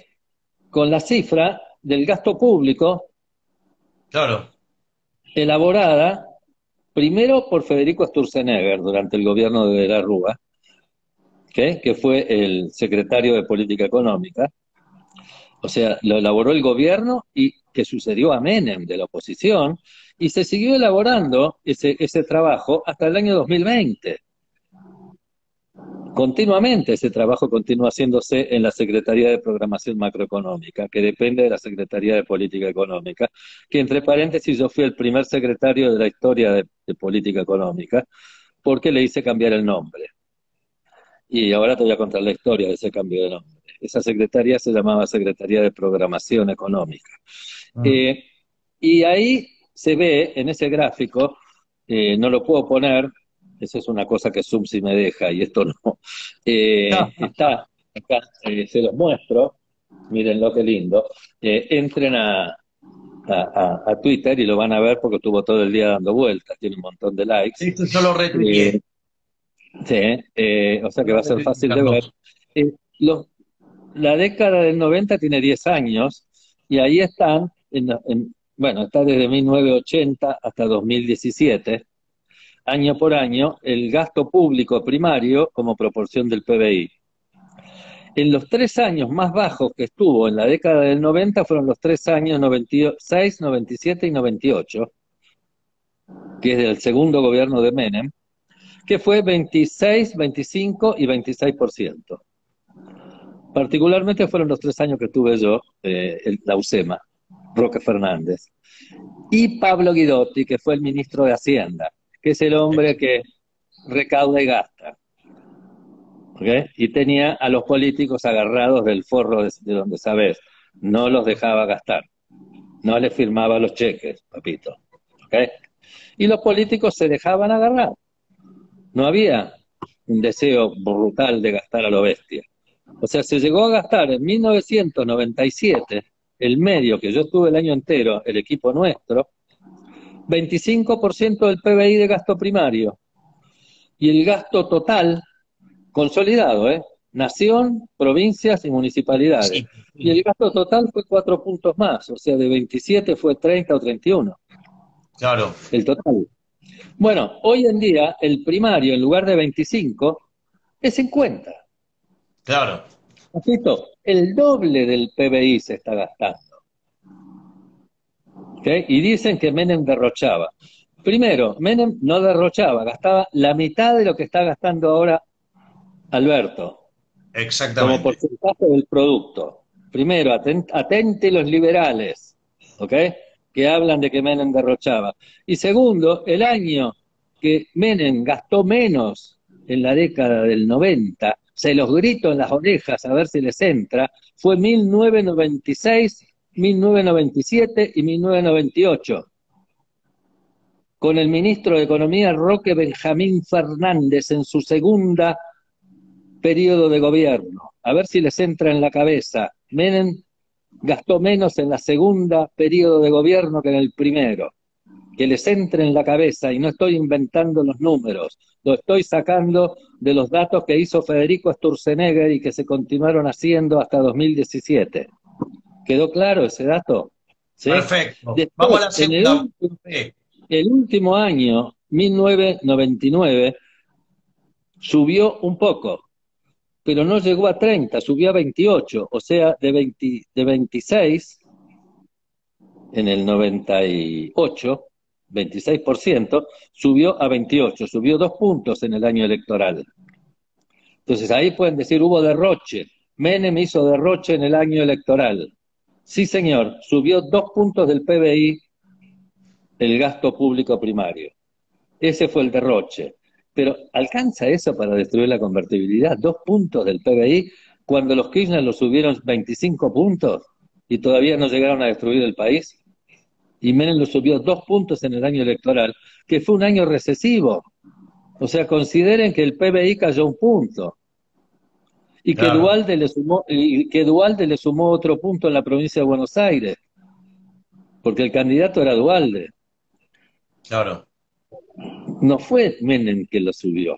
con la cifra del gasto público Claro, elaborada primero por Federico Sturzenegger durante el gobierno de la Rúa, que fue el secretario de Política Económica, o sea, lo elaboró el gobierno y que sucedió a Menem de la oposición, y se siguió elaborando ese trabajo hasta el año 2020. Continuamente ese trabajo continúa haciéndose en la Secretaría de Programación Macroeconómica, que depende de la Secretaría de Política Económica, que entre paréntesis yo fui el primer secretario de la historia de Política Económica, porque le hice cambiar el nombre. Y ahora te voy a contar la historia de ese cambio de nombre. Esa secretaría se llamaba Secretaría de Programación Económica. mm, Eh, y ahí se ve en ese gráfico, no lo puedo poner, esa es una cosa que Zoom sí me deja y esto no. Está acá, se los muestro, miren lo que lindo. Entren a Twitter y lo van a ver porque estuvo todo el día dando vueltas, tiene un montón de likes. esto yo lo Eh, retuiteé. sí, o sea Yo que lo va a ser retuiteé, fácil de ver. Carlos. Eh, los, la década del 90 tiene 10 años y ahí están, bueno, está desde 1980 hasta 2017, año por año, el gasto público primario como proporción del PBI. en los 3 años más bajos que estuvo en la década del 90 fueron los 3 años 96, 97 y 98, que es del segundo gobierno de Menem, que fue 26, 25 y 26%. Particularmente fueron los 3 años que tuve yo, la UCEMA, Roque Fernández. Y Pablo Guidotti, que fue el ministro de Hacienda, que es el hombre que recauda y gasta. ¿Okay? Y tenía a los políticos agarrados del forro de donde sabes, no los dejaba gastar, no les firmaba los cheques, papito. ¿Okay? Y los políticos se dejaban agarrar. No había un deseo brutal de gastar a lo bestia. O sea, se llegó a gastar en 1997, el medio que yo tuve el año entero, el equipo nuestro, 25% del PBI de gasto primario. Y el gasto total, consolidado, nación, provincias y municipalidades. Sí, Y el gasto total fue 4 puntos más, o sea, de 27 fue 30 o 31. claro, El total. Bueno, hoy en día el primario en lugar de 25 es 50. claro. Repito, el doble del PBI se está gastando. ¿Okay? Y dicen que Menem derrochaba. Primero, Menem no derrochaba, gastaba la mitad de lo que está gastando ahora Alberto, como Exactamente. porcentaje del producto. Primero, atente los liberales, ¿ok? Que hablan de que Menem derrochaba. Y segundo, el año que Menem gastó menos en la década del 90, se los grito en las orejas a ver si les entra, fue 1996, 1997 y 1998, con el ministro de Economía Roque Benjamín Fernández en su segunda periodo de gobierno. A ver si les entra en la cabeza. Menem gastó menos en la segunda periodo de gobierno que en el primero. Que les entre en la cabeza, y no estoy inventando los números, lo estoy sacando de los datos que hizo Federico Sturzenegger y que se continuaron haciendo hasta 2017. ¿Quedó claro ese dato? ¿Sí? Perfecto. Vamos a Después, la segunda. Sí, el último año, 1999, subió un poco, pero no llegó a 30, subió a 28, o sea, de 26 en el 98, 26%, subió a 28, subió 2 puntos en el año electoral. Entonces ahí pueden decir, hubo derroche. Menem hizo derroche en el año electoral. Sí, señor, subió 2 puntos del PBI el gasto público primario. Ese fue el derroche. Pero ¿alcanza eso para destruir la convertibilidad? 2 puntos del PBI, cuando los Kirchner lo subieron 25 puntos y todavía no llegaron a destruir el país. Y Menem lo subió 2 puntos en el año electoral, que fue un año recesivo. O sea, consideren que el PBI cayó 1 punto. Y que claro, Duhalde le sumó otro punto en la provincia de Buenos Aires, porque el candidato era Duhalde. claro. No fue Menem que lo subió.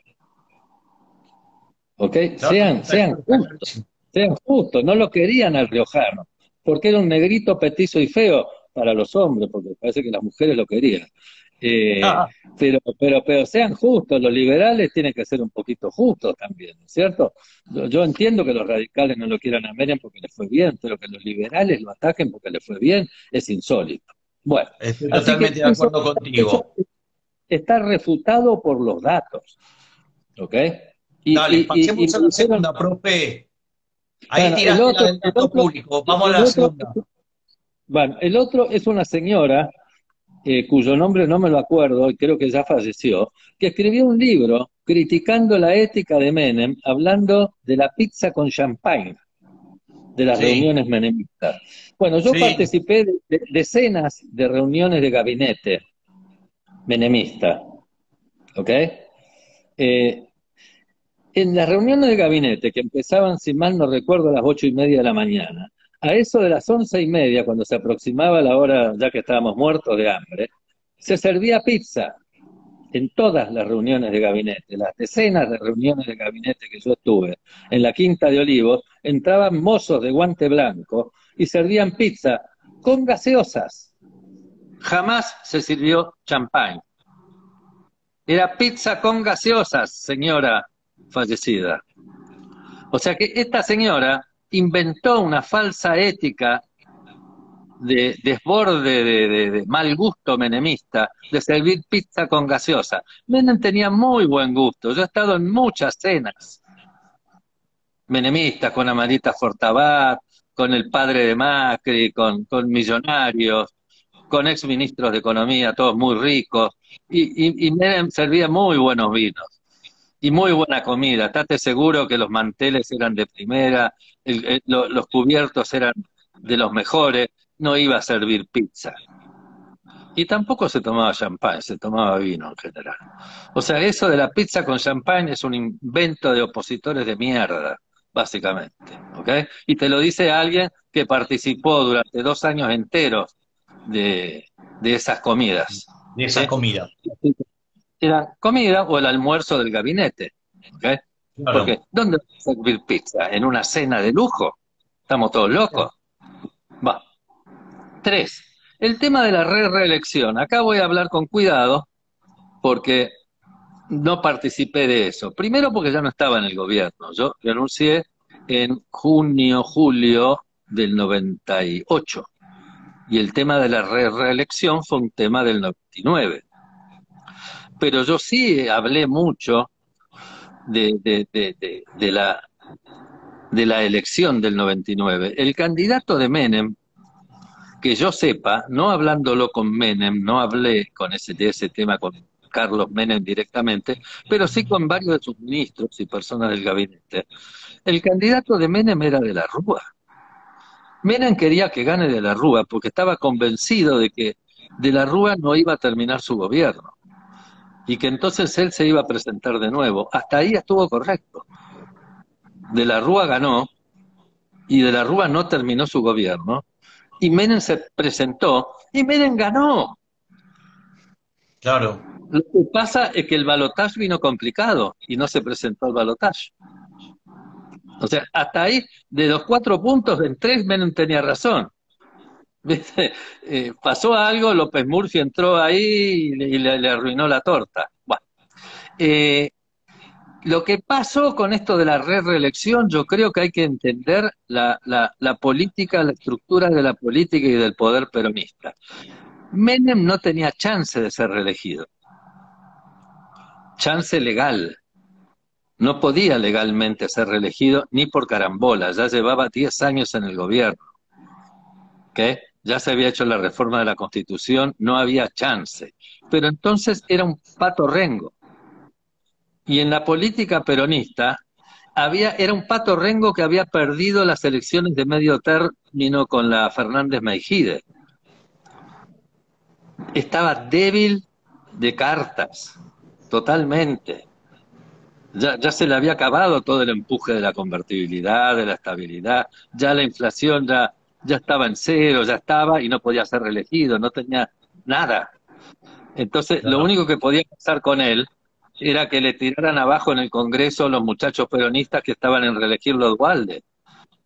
¿Ok? Claro, Sean justos, no lo querían al riojano, porque era un negrito petizo y feo para los hombres, porque parece que las mujeres lo querían. Eh, Ah, pero sean justos, los liberales tienen que ser un poquito justos también, ¿no es cierto? Yo entiendo que los radicales no lo quieran a Menem porque les fue bien, pero que los liberales lo ataquen porque les fue bien es insólito. Bueno, estoy así que totalmente de acuerdo eso contigo. está refutado por los datos, ¿ok? Dale, Y pasemos me a la dijeron, segunda, profe. Ahí bueno, tiraste la del gasto público. Vamos a la segunda. el otro es una señora cuyo nombre no me lo acuerdo y creo que ya falleció, que escribió un libro criticando la ética de Menem, hablando de la pizza con champagne, de las Sí, reuniones menemistas. Bueno, yo sí, participé de decenas de reuniones de gabinete menemista, ¿ok? Eh, En las reuniones de gabinete, que empezaban, si mal no recuerdo, a las 8:30 de la mañana, a eso de las 11:30, cuando se aproximaba la hora, ya que estábamos muertos de hambre, se servía pizza en todas las reuniones de gabinete, las decenas de reuniones de gabinete que yo estuve en la Quinta de Olivos, entraban mozos de guante blanco y servían pizza con gaseosas. Jamás se sirvió champán. Era pizza con gaseosas, señora fallecida. O sea que esta señora inventó una falsa ética de desborde de mal gusto menemista, de servir pizza con gaseosa. Menem tenía muy buen gusto. Yo he estado en muchas cenas menemistas, con Amarita Fortabat, con el padre de Macri, con millonarios, con ex ministros de Economía, todos muy ricos, y Menem servía muy buenos vinos y muy buena comida. Estate seguro que los manteles eran de primera, los cubiertos eran de los mejores, no iba a servir pizza. Y tampoco se tomaba champán, se tomaba vino en general. O sea, eso de la pizza con champán es un invento de opositores de mierda, básicamente. ¿Ok? Y te lo dice alguien que participó durante 2 años enteros de esas comidas. de esas ¿Sí? comidas. Era comida o el almuerzo del gabinete. ¿Ok? Porque, Claro. ¿dónde va a servir pizza? ¿En una cena de lujo? ¿Estamos todos locos? Va. 3. El tema de la reelección. Acá voy a hablar con cuidado porque no participé de eso. Primero porque ya no estaba en el gobierno. Yo renuncié en junio, julio del 98. Y el tema de la reelección fue un tema del 99. Pero yo sí hablé mucho de la elección del 99. El candidato de Menem, que yo sepa, no hablándolo con Menem, no hablé de ese tema con Carlos Menem directamente, pero sí con varios de sus ministros y personas del gabinete. El candidato de Menem era de la Rúa. Menem quería que gane de la Rúa porque estaba convencido de que de la Rúa no iba a terminar su gobierno y que entonces él se iba a presentar de nuevo. Hasta ahí estuvo correcto. De la Rúa ganó y de la Rúa no terminó su gobierno y Menem se presentó y Menem ganó. Claro. Lo que pasa es que el balotaje vino complicado y no se presentó al balotaje. O sea, hasta ahí, de los 4 puntos, en 3 Menem tenía razón. ¿Viste? Pasó algo, López Murphy entró ahí y le arruinó la torta. Bueno, eh, lo que pasó con esto de la reelección, yo creo que hay que entender la política, la estructura de la política y del poder peronista. Menem no tenía chance de ser reelegido, chance legal. No podía legalmente ser reelegido ni por carambola, ya llevaba 10 años en el gobierno, ¿ok? Ya se había hecho la reforma de la Constitución, no había chance. Pero entonces era un pato rengo. Y en la política peronista era un pato rengo que había perdido las elecciones de medio término con la Fernández Meijide. Estaba débil de cartas, totalmente. Ya se le había acabado todo el empuje de la convertibilidad, de la estabilidad, ya la inflación ya estaba en cero, ya estaba y no podía ser reelegido, no tenía nada. Entonces, lo Claro. único que podía pasar con él era que le tiraran abajo en el Congreso los muchachos peronistas que estaban en reelegirlo a Duhalde.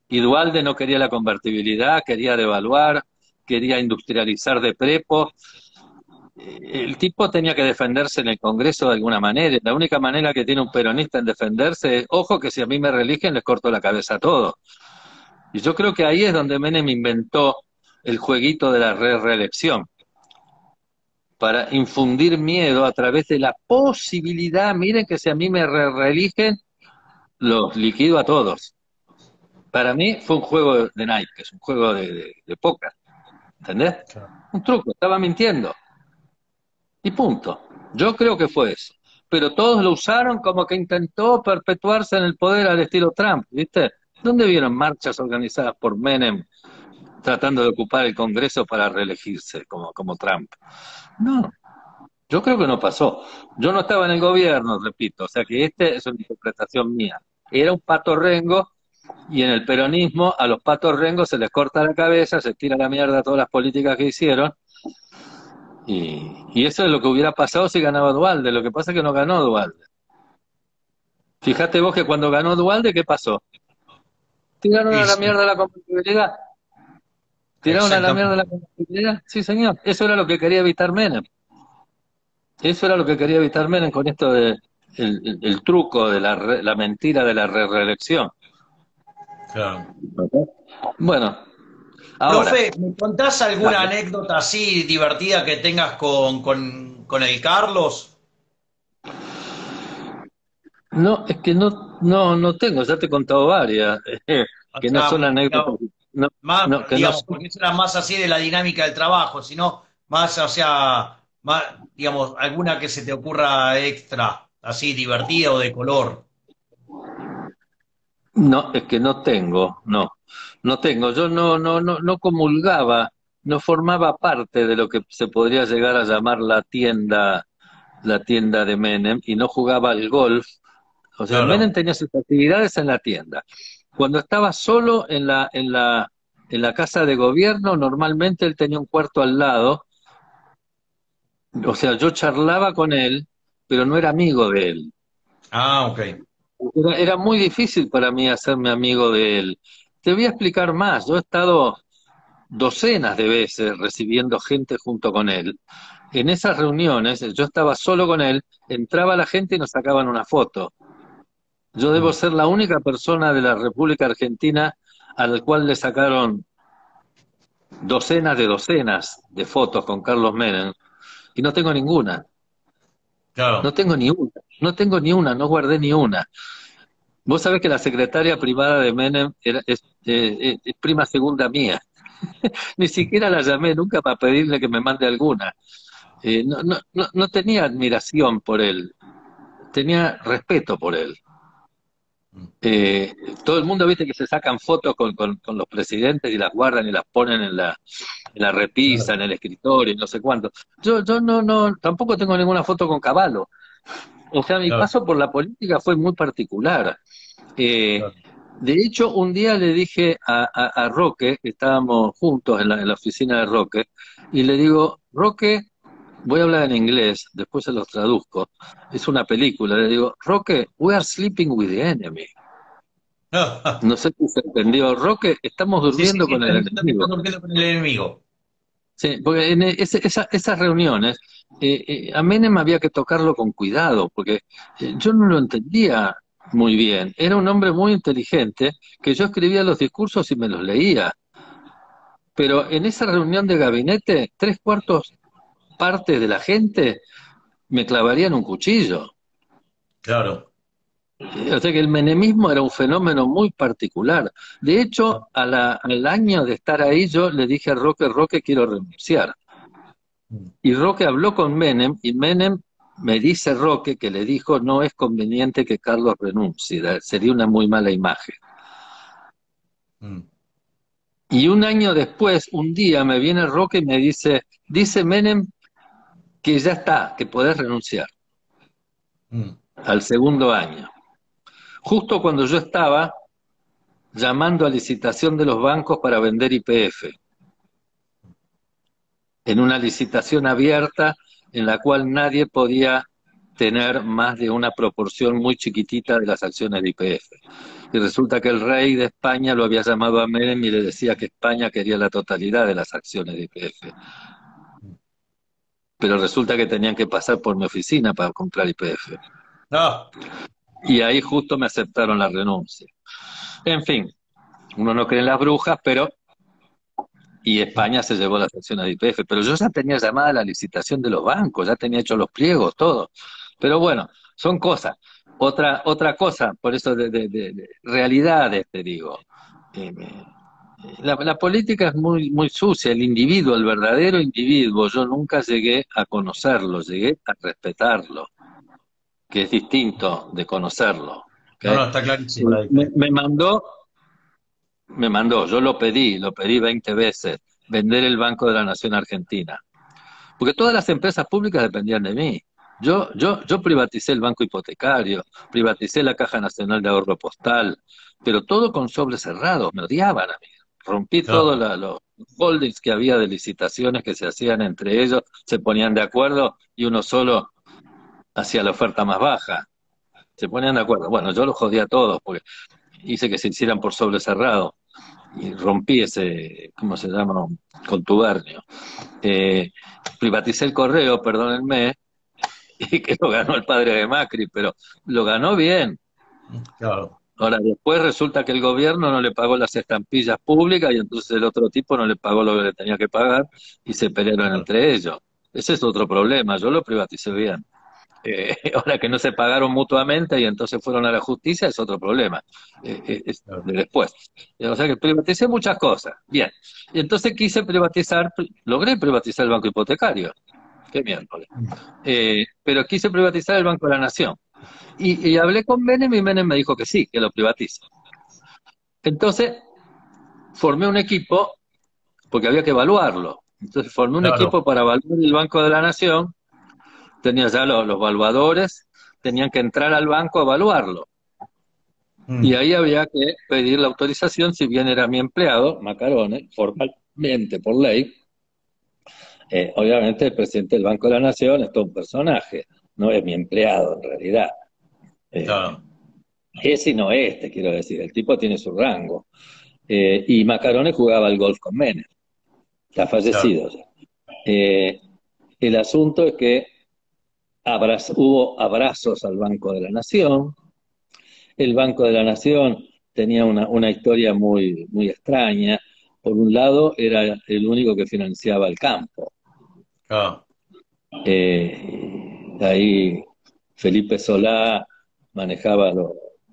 Y Duhalde no quería la convertibilidad, quería devaluar, quería industrializar de prepo. El tipo tenía que defenderse en el Congreso de alguna manera. La única manera que tiene un peronista en defenderse es, ojo, que si a mí me reeligen les corto la cabeza a todos. Y yo creo que ahí es donde Menem inventó el jueguito de la reelección, para infundir miedo a través de la posibilidad, miren que si a mí me reeligen, los liquido a todos. Para mí fue un juego de naipes, un juego de póker, ¿entendés? Claro. Un truco, estaba mintiendo. Y punto. Yo creo que fue eso. Pero todos lo usaron como que intentó perpetuarse en el poder al estilo Trump, ¿viste? ¿Dónde vieron marchas organizadas por Menem tratando de ocupar el Congreso para reelegirse como Trump? No, yo creo que no pasó. Yo no estaba en el gobierno, repito, o sea que esta es una interpretación mía. Era un pato rengo y en el peronismo a los patos rengos se les corta la cabeza, se tira la mierda a todas las políticas que hicieron y eso es lo que hubiera pasado si ganaba Duhalde. Lo que pasa es que no ganó Duhalde. Fíjate vos que cuando ganó Duhalde, ¿qué pasó? Tiraron a Y la sí, mierda la competitividad. Tiraron a la mierda exactamente. la competitividad. Sí, señor. Eso era lo que quería evitar Menem. Eso era lo que quería evitar Menem con esto de el truco de la mentira de la reelección. claro. Bueno, ahora, Profe, ¿me contás alguna dale. anécdota así divertida que tengas con el Carlos? No, es que no tengo, ya te he contado varias, O que no sea, son anécdotas, digamos, no, más, que no digamos, son. porque eso era más así de la dinámica del trabajo, sino más, o sea, más, digamos, alguna que se te ocurra extra, así divertida o de color. No, es que no tengo, no tengo. Yo no comulgaba, no formaba parte de lo que se podría llegar a llamar la tienda de Menem, y no jugaba al golf. O sea, Menem Claro. tenía sus actividades en la tienda. Cuando estaba solo en la casa de gobierno, normalmente él tenía un cuarto al lado. O sea, yo charlaba con él, pero no era amigo de él. Ah, ok. Era muy difícil para mí hacerme amigo de él. Te voy a explicar más. Yo he estado docenas de veces recibiendo gente junto con él. En esas reuniones, yo estaba solo con él, entraba la gente y nos sacaban una foto. Yo debo Mm, ser la única persona de la República Argentina al cual le sacaron docenas de fotos con Carlos Menem, y no tengo ninguna. No claro. tengo ni una. No tengo ni una, no guardé ni una. Vos sabés que la secretaria privada de Menem es prima segunda mía. Ni siquiera la llamé nunca para pedirle que me mande alguna. No tenía admiración por él, tenía respeto por él. Mm, Eh, Todo el mundo viste que se sacan fotos con los presidentes y las guardan y las ponen en la repisa, claro, en el escritorio, y no sé cuánto. Yo tampoco tengo ninguna foto con Caballo. O sea, mi claro, paso por la política fue muy particular. Eh, claro. de hecho, un día le dije a Roque, que estábamos juntos en la oficina de Roque, y le digo, Roque, voy a hablar en inglés, después se los traduzco, es una película, le digo, Roque, we are sleeping with the enemy. No sé si se entendió, Roque, estamos Sí, sí, durmiendo sí, con está el entendiendo que está enemigo. durmiendo con el enemigo. Sí, porque en esas reuniones a Menem había que tocarlo con cuidado, porque yo no lo entendía muy bien. Era un hombre muy inteligente que yo escribía los discursos y me los leía, pero en esa reunión de gabinete, tres cuartos partes de la gente me clavarían un cuchillo. Claro. O sea que el menemismo era un fenómeno muy particular. De hecho, al año de estar ahí, yo le dije a Roque, Roque, quiero renunciar. Mm, Y Roque habló con Menem, y Menem me dice Roque que le dijo no es conveniente que Carlos renuncie, sería una muy mala imagen. mm, Y un año después, un día me viene Roque y me dice Menem que ya está, que podés renunciar mm. al segundo año. Justo cuando yo estaba llamando a licitación de los bancos para vender YPF, en una licitación abierta en la cual nadie podía tener más de una proporción muy chiquitita de las acciones de YPF. Y resulta que el rey de España lo había llamado a Menem y le decía que España quería la totalidad de las acciones de YPF. Pero resulta que tenían que pasar por mi oficina para comprar YPF. No, Y ahí justo me aceptaron la renuncia. En fin, uno no cree en las brujas, pero y España se llevó las acciones de YPF. Pero yo ya tenía llamada la licitación de los bancos, ya tenía hecho los pliegos, todo. Pero bueno, son cosas. Otra cosa, por eso de realidades te digo. La política es muy sucia, el individuo, el verdadero individuo, yo nunca llegué a conocerlo, llegué a respetarlo, que es distinto de conocerlo. ¿Ok? no, no, está clarísima la Me, diferencia. me mandó Me mandó, yo lo pedí 20 veces, vender el Banco de la Nación Argentina. Porque todas las empresas públicas dependían de mí. Yo privaticé el banco hipotecario, privaticé la Caja Nacional de Ahorro Postal, pero todo con sobres cerrados, me odiaban a mí. Rompí todos Claro, los holdings que había de licitaciones que se hacían entre ellos, se ponían de acuerdo y uno solo hacía la oferta más baja. Se ponían de acuerdo. Bueno, yo los jodía a todos porque hice que se hicieran por sobre cerrado y rompí ese, ¿cómo se llama? Contubernio. Eh, Privaticé el correo, perdónenme, y que lo ganó el padre de Macri, pero lo ganó bien. claro. Ahora, después resulta que el gobierno no le pagó las estampillas públicas y entonces el otro tipo no le pagó lo que le tenía que pagar y se pelearon entre ellos. Ese es otro problema, yo lo privaticé bien. Ahora que no se pagaron mutuamente y entonces fueron a la justicia es otro problema, es Claro. de después. O sea que privaticé muchas cosas, bien. Y entonces quise privatizar, logré privatizar el banco hipotecario, qué miércoles. Pero quise privatizar el Banco de la Nación. Y hablé con Menem y Menem me dijo que sí, que lo privatice. Entonces formé un equipo, porque había que evaluarlo. Entonces formé un Claro. equipo para evaluar el Banco de la Nación, tenía ya los evaluadores, tenían que entrar al banco a evaluarlo. Y Mm. ahí había que pedir la autorización, si bien era mi empleado, Macarone, formalmente por ley. Obviamente el presidente del Banco de la Nación es todo un personaje, no es mi empleado en realidad. Eh, Claro. Ese y no este, quiero decir, el tipo tiene su rango. Y Macarone jugaba al golf con Menem, está Claro. fallecido ya. Eh, el asunto es que hubo abrazos al Banco de la Nación. El Banco de la Nación tenía una historia muy, muy extraña. Por un lado, era el único que financiaba el campo. Claro. Ahí Felipe Solá manejaba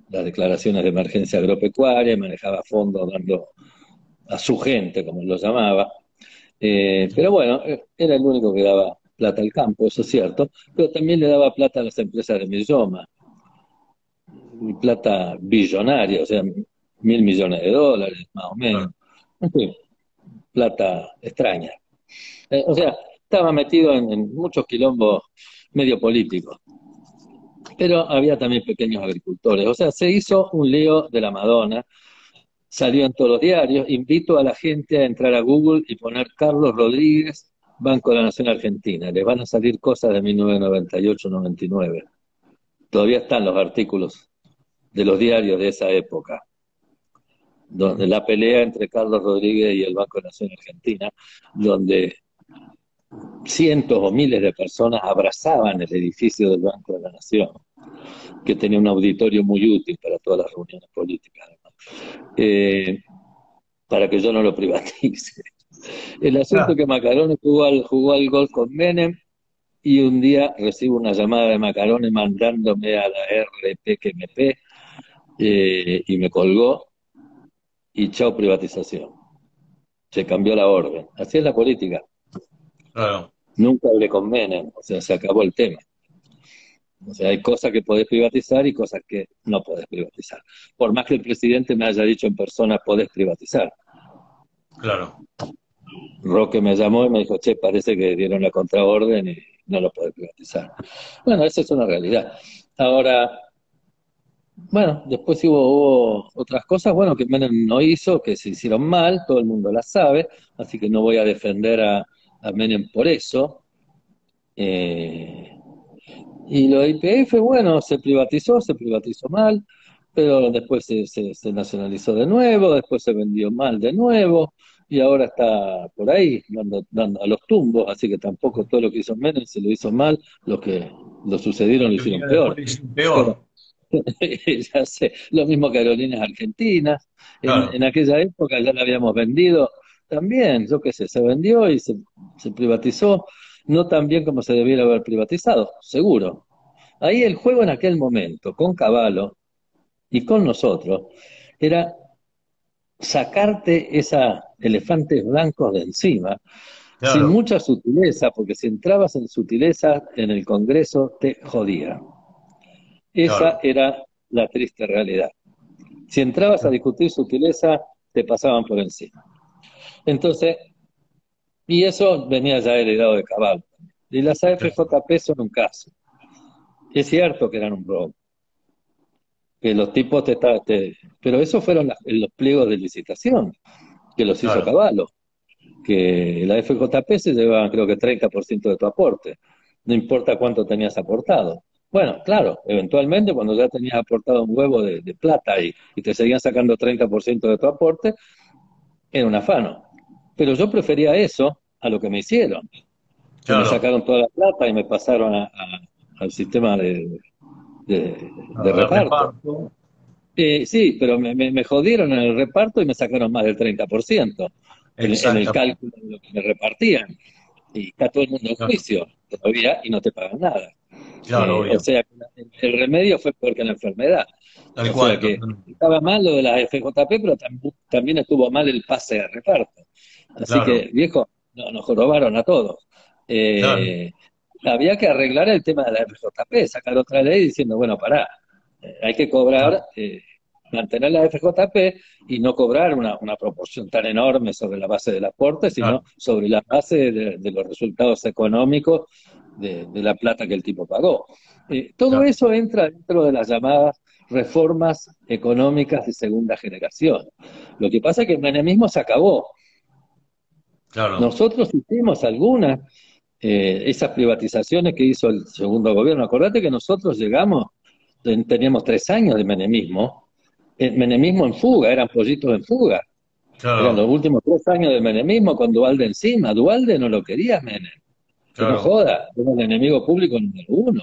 las declaraciones de emergencia agropecuaria, manejaba fondos dando a su gente, como lo llamaba. Pero bueno, era el único que daba plata al campo, eso es cierto, pero también le daba plata a las empresas de Milloma, y plata billonaria, o sea, $1.000 millones, más o menos. Claro. En fin, plata extraña. O sea, estaba metido en muchos quilombos medio políticos, pero había también pequeños agricultores. O sea, se hizo un lío de la Madonna, salió en todos los diarios. Invito a la gente a entrar a Google y poner Carlos Rodríguez, Banco de la Nación Argentina. Les van a salir cosas de 1998-99. Todavía están los artículos de los diarios de esa época, donde la pelea entre Carlos Rodríguez y el Banco de la Nación Argentina, donde cientos o miles de personas abrazaban el edificio del Banco de la Nación, que tenía un auditorio muy útil para todas las reuniones políticas, eh, para que yo no lo privatice. El asunto es Claro. que Macarone jugó al golf con Menem y un día recibo una llamada de Macarone mandándome a la RP que me y me colgó y chao privatización. Se cambió la orden. Así es la política. Claro. Nunca hablé con Menem, o sea, se acabó el tema. O sea, hay cosas que podés privatizar y cosas que no podés privatizar. Por más que el presidente me haya dicho en persona, podés privatizar. Claro. Roque me llamó y me dijo, che, parece que dieron la contraorden y no lo podés privatizar. Bueno, esa es una realidad. Ahora, bueno, después hubo otras cosas, bueno, que Menem no hizo, que se hicieron mal, todo el mundo las sabe, así que no voy a defender a Menem por eso. Eh, y lo de YPF, bueno, se privatizó mal, pero después se nacionalizó de nuevo, después se vendió mal de nuevo, y ahora está por ahí, dando a los tumbos, así que tampoco todo lo que hizo Menem se lo hizo mal, los que lo sucedieron lo Que hicieron venga después peor. le dicen Pero, peor. ya sé, lo mismo que Aerolíneas Argentinas, en Claro. aquella época ya la habíamos vendido también, yo qué sé, se vendió y se privatizó, no tan bien como se debiera haber privatizado, seguro. Ahí el juego en aquel momento, con Cavallo y con nosotros, era sacarte esa elefantes blancos de encima, sin Claro. mucha sutileza, porque si entrabas en sutileza en el Congreso te jodía. Esa Claro. era la triste realidad. Si entrabas a discutir sutileza, te pasaban por encima. Entonces, y eso venía ya heredado de Caballo. Y las Claro. AFJP son un caso. Es cierto que eran un robo, que los tipos pero esos fueron los pliegos de licitación que los hizo Claro. Caballo, que la FJP se llevaba creo que 30% de tu aporte, no importa cuánto tenías aportado. Bueno, claro, eventualmente cuando ya tenías aportado un huevo de plata y te seguían sacando 30% de tu aporte, era un afano. Pero yo prefería eso a lo que me hicieron, que me Claro. sacaron toda la plata y me pasaron al sistema de Claro, de reparto. reparto. Sí, pero me jodieron en el reparto y me sacaron más del 30% en el Exactamente. cálculo de lo que me repartían. Y está todo el mundo en Claro, juicio todavía y no te pagan nada. claro, O obvio. sea, el remedio fue peor que la enfermedad. Tal O sea cual, que totalmente. estaba mal lo de la FJP, pero también estuvo mal el pase de reparto. Así Claro, que, viejo, nos jorobaron a todos. claro, Eh, Había que arreglar el tema de la FJP, sacar otra ley diciendo, bueno, pará, hay que claro, cobrar, mantener la FJP y no cobrar una proporción tan enorme sobre la base del aporte, sino claro, sobre la base de los resultados económicos de la plata que el tipo pagó. Todo claro, eso entra dentro de las llamadas reformas económicas de segunda generación. Lo que pasa es que el menemismo se acabó. claro. Nosotros hicimos algunas, esas privatizaciones que hizo el segundo gobierno. Acordate que nosotros llegamos, teníamos 3 años de menemismo, el menemismo en fuga, eran pollitos en fuga. Eran los Claro, últimos 3 años de menemismo con Dualde encima. Dualde no lo quería Menem, que no claro, joda, era el enemigo público número uno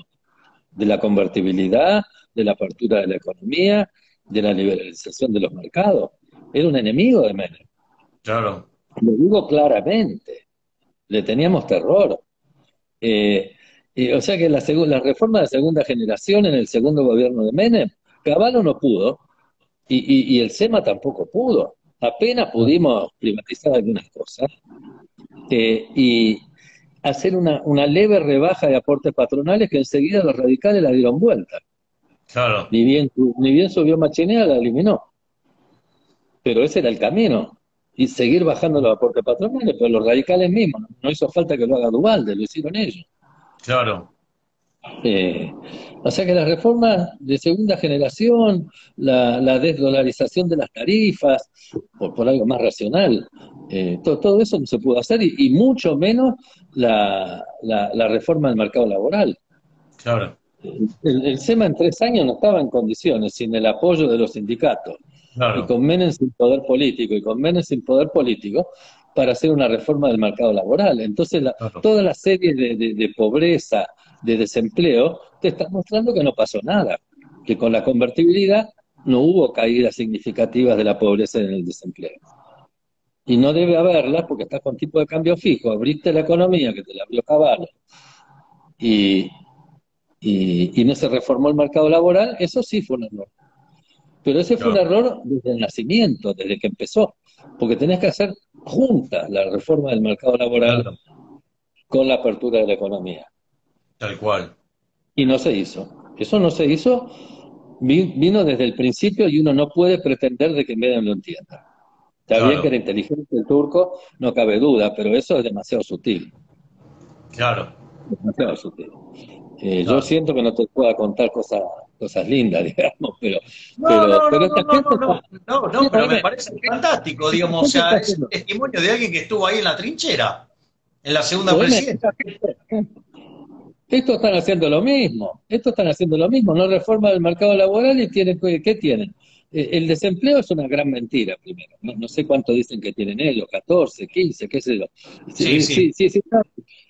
de la convertibilidad, de la apertura de la economía, de la liberalización de los mercados. Era un enemigo de Menem. claro, Lo digo claramente, le teníamos terror. O sea que la reforma de segunda generación en el segundo gobierno de Menem, Caballo no pudo y el SEMA tampoco pudo. Apenas pudimos privatizar algunas cosas y hacer una leve rebaja de aportes patronales que enseguida los radicales la dieron vuelta. claro, Ni bien subió Machinea, la eliminó. Pero ese era el camino. Y seguir bajando los aportes patronales, pero los radicales mismos, no hizo falta que lo haga Duvalde, lo hicieron ellos. claro, Eh, o sea que las reformas de segunda generación, la desdolarización de las tarifas, por algo más racional, todo eso no se pudo hacer y mucho menos la reforma del mercado laboral. claro, El SEMA en 3 años no estaba en condiciones, sin el apoyo de los sindicatos, y claro, con Menem sin poder político, y con Menem sin poder político, para hacer una reforma del mercado laboral. Entonces, claro, toda la serie de pobreza, de desempleo, te está mostrando que no pasó nada, que con la convertibilidad no hubo caídas significativas de la pobreza en el desempleo. Y no debe haberlas porque estás con tipo de cambio fijo, abriste la economía que te la abrió Caballo, y, y no se reformó el mercado laboral, eso sí fue un error. Pero ese fue un claro, error desde el nacimiento, desde que empezó, porque tenés que hacer juntas la reforma del mercado laboral claro, con la apertura de la economía. tal cual. Y no se hizo. Eso no se hizo, vino desde el principio y uno no puede pretender de que Medem lo entienda. Está bien que Claro, era inteligente el turco, no cabe duda, pero eso es demasiado sutil, claro, demasiado sutil. Yo claro. siento que no te pueda contar cosas lindas, digamos, pero, No, pero, no, no, pero no, esta no, gente no, está, no, no, no, pero me escúchame, parece fantástico, esta digamos, o gente está sea, es un haciendo, testimonio de alguien que estuvo ahí en la trinchera, en la segunda oíme, presidencia. estos están haciendo lo mismo, estos están haciendo lo mismo, no reforma el mercado laboral y tienen, ¿qué tienen? El desempleo es una gran mentira, primero. No sé cuánto dicen que tienen ellos, 14, 15, qué sé yo. Sí, Sí, sí, sí, sí, sí,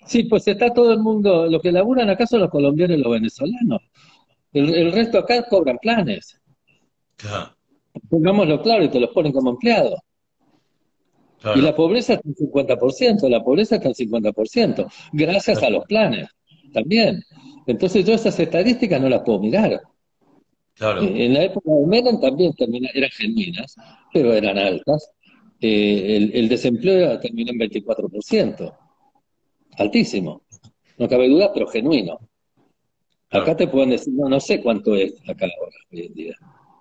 sí, pues está todo el mundo, los que laburan acá son los colombianos y los venezolanos. El resto acá cobran planes. claro, Pongámoslo claro y te los ponen como empleados. Y la claro, pobreza está en 50%, la pobreza está en 50%, gracias tal a los cual, planes también. Entonces yo esas estadísticas no las puedo mirar. claro, En la época de Menem también eran genuinas, pero eran altas. El desempleo terminó en 24%, altísimo, no cabe duda, pero genuino. Acá claro. te pueden decir, no, no sé cuánto es acá ahora, hoy en día.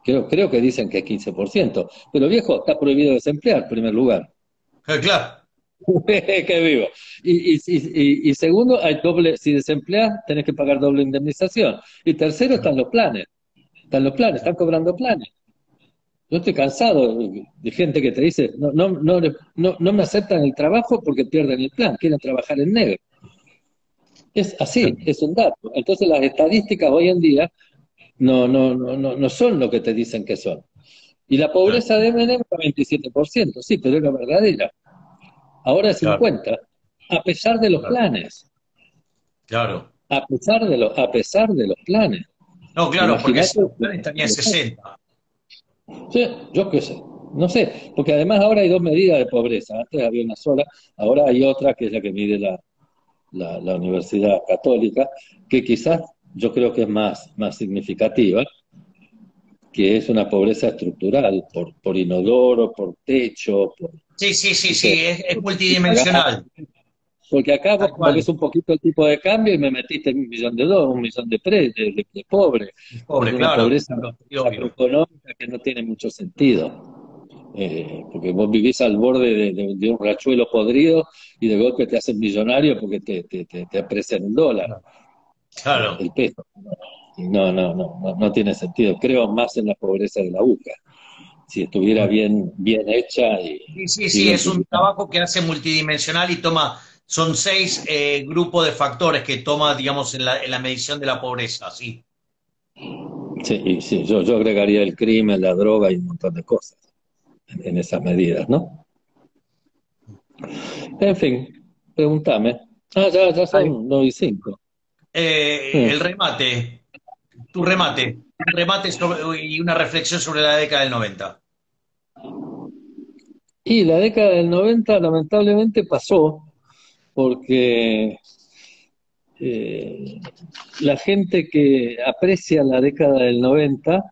Creo que dicen que es 15%, pero viejo, está prohibido desemplear, en primer lugar. Claro, Qué vivo. Y segundo, hay doble, si desempleas, tenés que pagar doble indemnización. Y tercero, están los planes, están cobrando planes. Yo estoy cansado de gente que te dice, no me aceptan el trabajo porque pierden el plan, quieren trabajar en negro. Es así, claro, es un dato. Entonces las estadísticas hoy en día no son lo que te dicen que son. Y la claro, pobreza de Menem era 27%, sí, pero era verdadera. Ahora es claro, 50%, a pesar de los claro, planes. claro. A pesar de los planes. No, claro, porque Imagínate, si los planes tenían 60. Sí, yo qué sé, no sé, porque además ahora hay dos medidas de pobreza. Antes había una sola, ahora hay otra que es la que mide la Universidad Católica, que quizás yo creo que es más significativa, que es una pobreza estructural, por inodoro, por techo, Sí, sí, sí, ¿viste? sí, es Y pagás. multidimensional, Porque acá vos tal movés cual. un poquito el tipo de cambio y me metiste en 1.000.000 de dólares, 1.000.000 de pobre. Es Pobre, una claro, pobreza claro, sí, obvio. macroeconómica que no tiene mucho sentido. Porque vos vivís al borde de un rachuelo podrido y de golpe te haces millonario porque te aprecian el dólar, Claro. el peso. Y no tiene sentido. Creo más en la pobreza de la UCA. Si estuviera bien hecha Sí, sí, y sí, bien es un publicada. trabajo que hace multidimensional y toma, son seis grupos de factores que toma, digamos, en la medición de la pobreza, sí. Sí, y sí, yo agregaría el crimen, la droga y un montón de cosas en esas medidas, ¿no? En fin, pregúntame. Ya Dale. son 9:05. El remate, tu remate, un remate y una reflexión sobre la década del 90. Y la década del 90 lamentablemente pasó porque eh, la gente que aprecia la década del 90,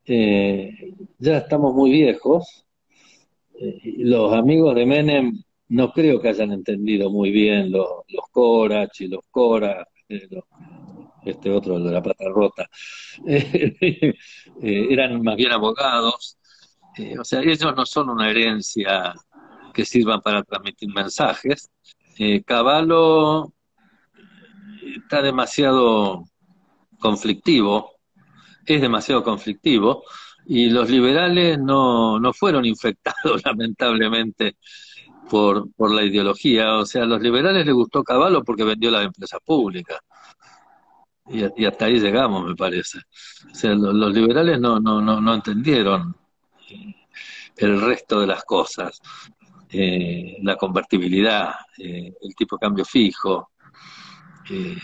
ya estamos muy viejos. Y los amigos de Menem no creo que hayan entendido muy bien los Corach y los Cora, este otro, el de la pata rota. Eran más bien abogados. O sea, ellos no son una herencia que sirvan para transmitir mensajes. Cavallo está demasiado conflictivo, es demasiado conflictivo, y los liberales no fueron infectados, lamentablemente, por la ideología. O sea, a los liberales les gustó Cavallo porque vendió las empresas públicas. Y hasta ahí llegamos, me parece. O sea, los liberales no entendieron el resto de las cosas. La convertibilidad, el tipo de cambio fijo. eh,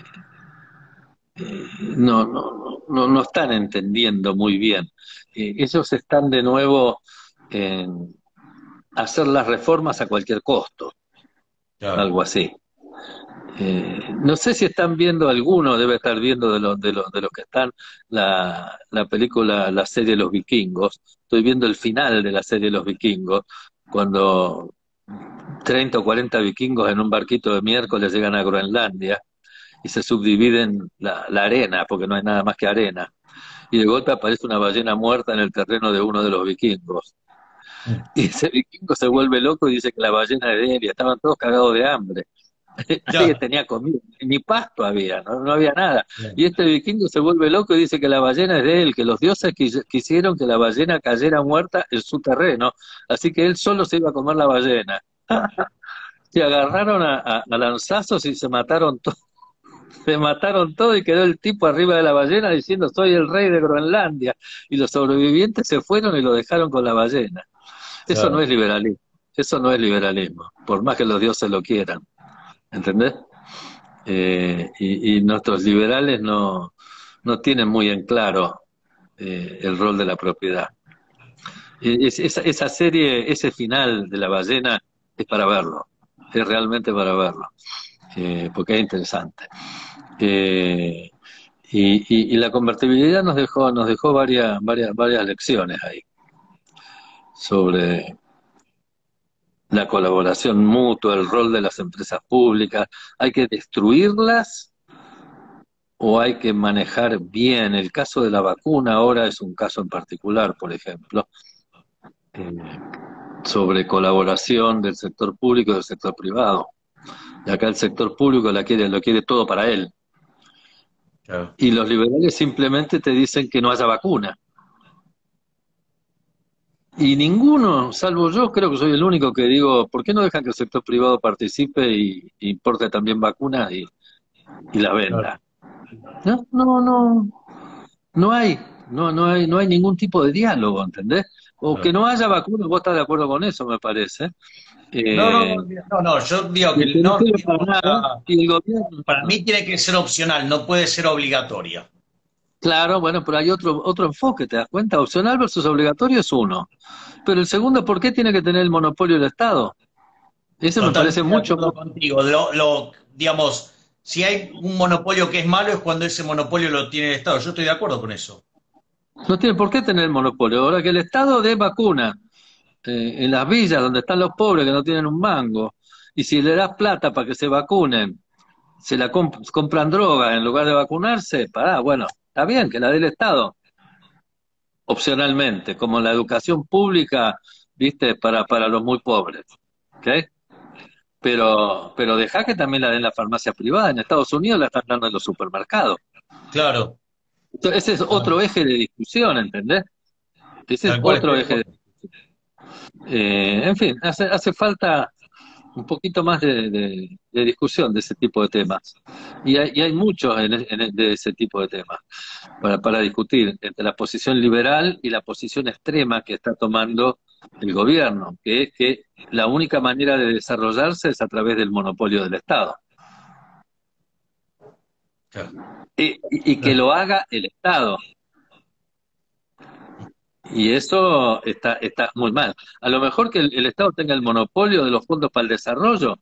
no están entendiendo muy bien. Ellos están de nuevo en hacer las reformas a cualquier costo, Claro. algo así. No sé si están viendo alguno, debe estar viendo de los que están la película, la serie Los Vikingos. Estoy viendo el final de la serie Los Vikingos, cuando 30 o 40 vikingos en un barquito de miércoles llegan a Groenlandia y se subdividen la arena, porque no hay nada más que arena. Y de golpe aparece una ballena muerta en el terreno de uno de los vikingos. Y ese vikingo se vuelve loco y dice que la ballena es de él, y estaban todos cagados de hambre. Nadie Ya. tenía comida, ni pasto había, no había nada. Y este vikingo se vuelve loco y dice que la ballena es de él, que los dioses quisieron que la ballena cayera muerta en su terreno, así que él solo se iba a comer la ballena. Se agarraron a lanzazos y se mataron todos. Se mataron todos y quedó el tipo arriba de la ballena diciendo soy el rey de Groenlandia. Y los sobrevivientes se fueron y lo dejaron con la ballena. Eso no Claro. es liberalismo. Eso no es liberalismo, por más que los dioses lo quieran. ¿Entendés? Y nuestros liberales no tienen muy en claro el rol de la propiedad. Esa serie, ese final de la ballena es para verlo, es realmente para verlo, porque es interesante. Eh, y la convertibilidad nos dejó varias lecciones ahí sobre la colaboración mutua, el rol de las empresas públicas. ¿Hay que destruirlas o hay que manejar bien? El caso de la vacuna ahora es un caso en particular, por ejemplo, eh, sobre colaboración del sector público y del sector privado. Y acá el sector público lo quiere todo para él. Claro. Y los liberales simplemente te dicen que no haya vacuna. Y ninguno, salvo yo, creo que soy el único que digo, ¿por qué no dejan que el sector privado participe y importe también vacunas y la Claro. venda? No hay, no hay ningún tipo de diálogo, ¿entendés? O que Claro. no haya vacunas, vos estás de acuerdo con eso, me parece. No, no, Eh, no, no, yo digo que que no no, sirve para o nada, sea, y el gobierno, para mí tiene que ser opcional, no puede ser obligatoria. Claro, bueno, pero hay otro enfoque, ¿te das cuenta? Opcional versus obligatorio es uno. Pero el segundo, ¿por qué tiene que tener el monopolio el Estado? Eso me parece Totalmente de mucho. acuerdo contigo. Digamos, si hay un monopolio que es malo es cuando ese monopolio lo tiene el Estado. Yo estoy de acuerdo con eso. No tiene por qué tener el monopolio. Ahora que el Estado dé vacuna en las villas donde están los pobres que no tienen un mango, y si le das plata para que se vacunen, compran droga en lugar de vacunarse, pará, bueno, está bien que la dé el Estado, opcionalmente, como la educación pública, viste, para los muy pobres. ¿Ok? Pero dejá que también la den la farmacia privada. En Estados Unidos la están dando en los supermercados. Claro, Entonces, ese es otro eje de discusión, ¿entendés? Ese es tal cual estoy otro de eje de acuerdo. discusión. En fin, hace falta un poquito más de discusión de ese tipo de temas. Y hay muchos de ese tipo de temas para discutir entre la posición liberal y la posición extrema que está tomando el gobierno, que es que la única manera de desarrollarse es a través del monopolio del Estado. Claro, Y que claro. lo haga el Estado. Y eso está muy mal. A lo mejor que el Estado tenga el monopolio de los fondos para el desarrollo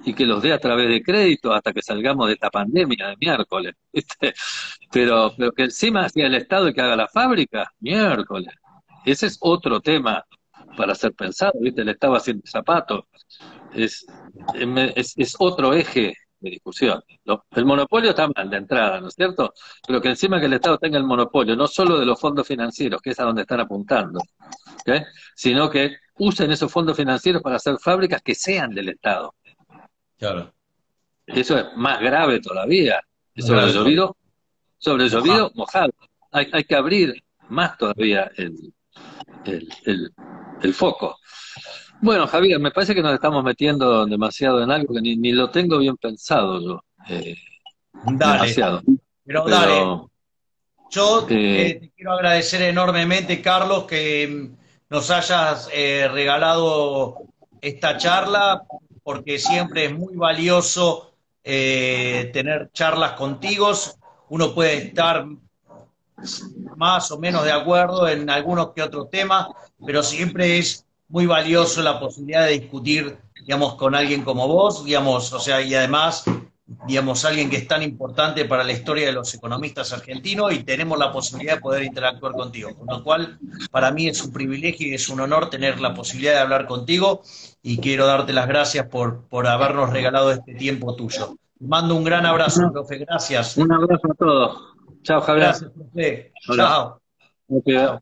y que los dé a través de crédito hasta que salgamos de esta pandemia de miércoles, ¿viste? Pero que encima sea el Estado el que haga la fábrica, miércoles. Ese es otro tema para ser pensado, ¿viste? El Estado haciendo zapatos. Es, es otro eje de discusión. El monopolio está mal de entrada, ¿no es cierto? Pero que encima que el Estado tenga el monopolio, no solo de los fondos financieros, que es a donde están apuntando, ¿ok? Sino que usen esos fondos financieros para hacer fábricas que sean del Estado. Claro. Eso es más grave todavía. Es Más grave todavía. sobre Mojado. llovido, mojado. Hay que abrir más todavía el, el, el foco. Bueno, Javier, me parece que nos estamos metiendo demasiado en algo que ni lo tengo bien pensado yo. Dale, Demasiado. pero dale. Pero, Yo eh, te quiero agradecer enormemente, Carlos, que nos hayas regalado esta charla, porque siempre es muy valioso tener charlas contigo. Uno puede estar más o menos de acuerdo en algunos que otros temas, pero siempre es muy valioso la posibilidad de discutir, digamos, con alguien como vos, digamos, o sea, y además, digamos, alguien que es tan importante para la historia de los economistas argentinos y tenemos la posibilidad de poder interactuar contigo, con lo cual para mí es un privilegio y es un honor tener la posibilidad de hablar contigo y quiero darte las gracias por habernos regalado este tiempo tuyo. Te mando un gran abrazo, profe, gracias. un abrazo a todos. Chao, Javier. Gracias, profe. Hola. Chao. Ok. Chao.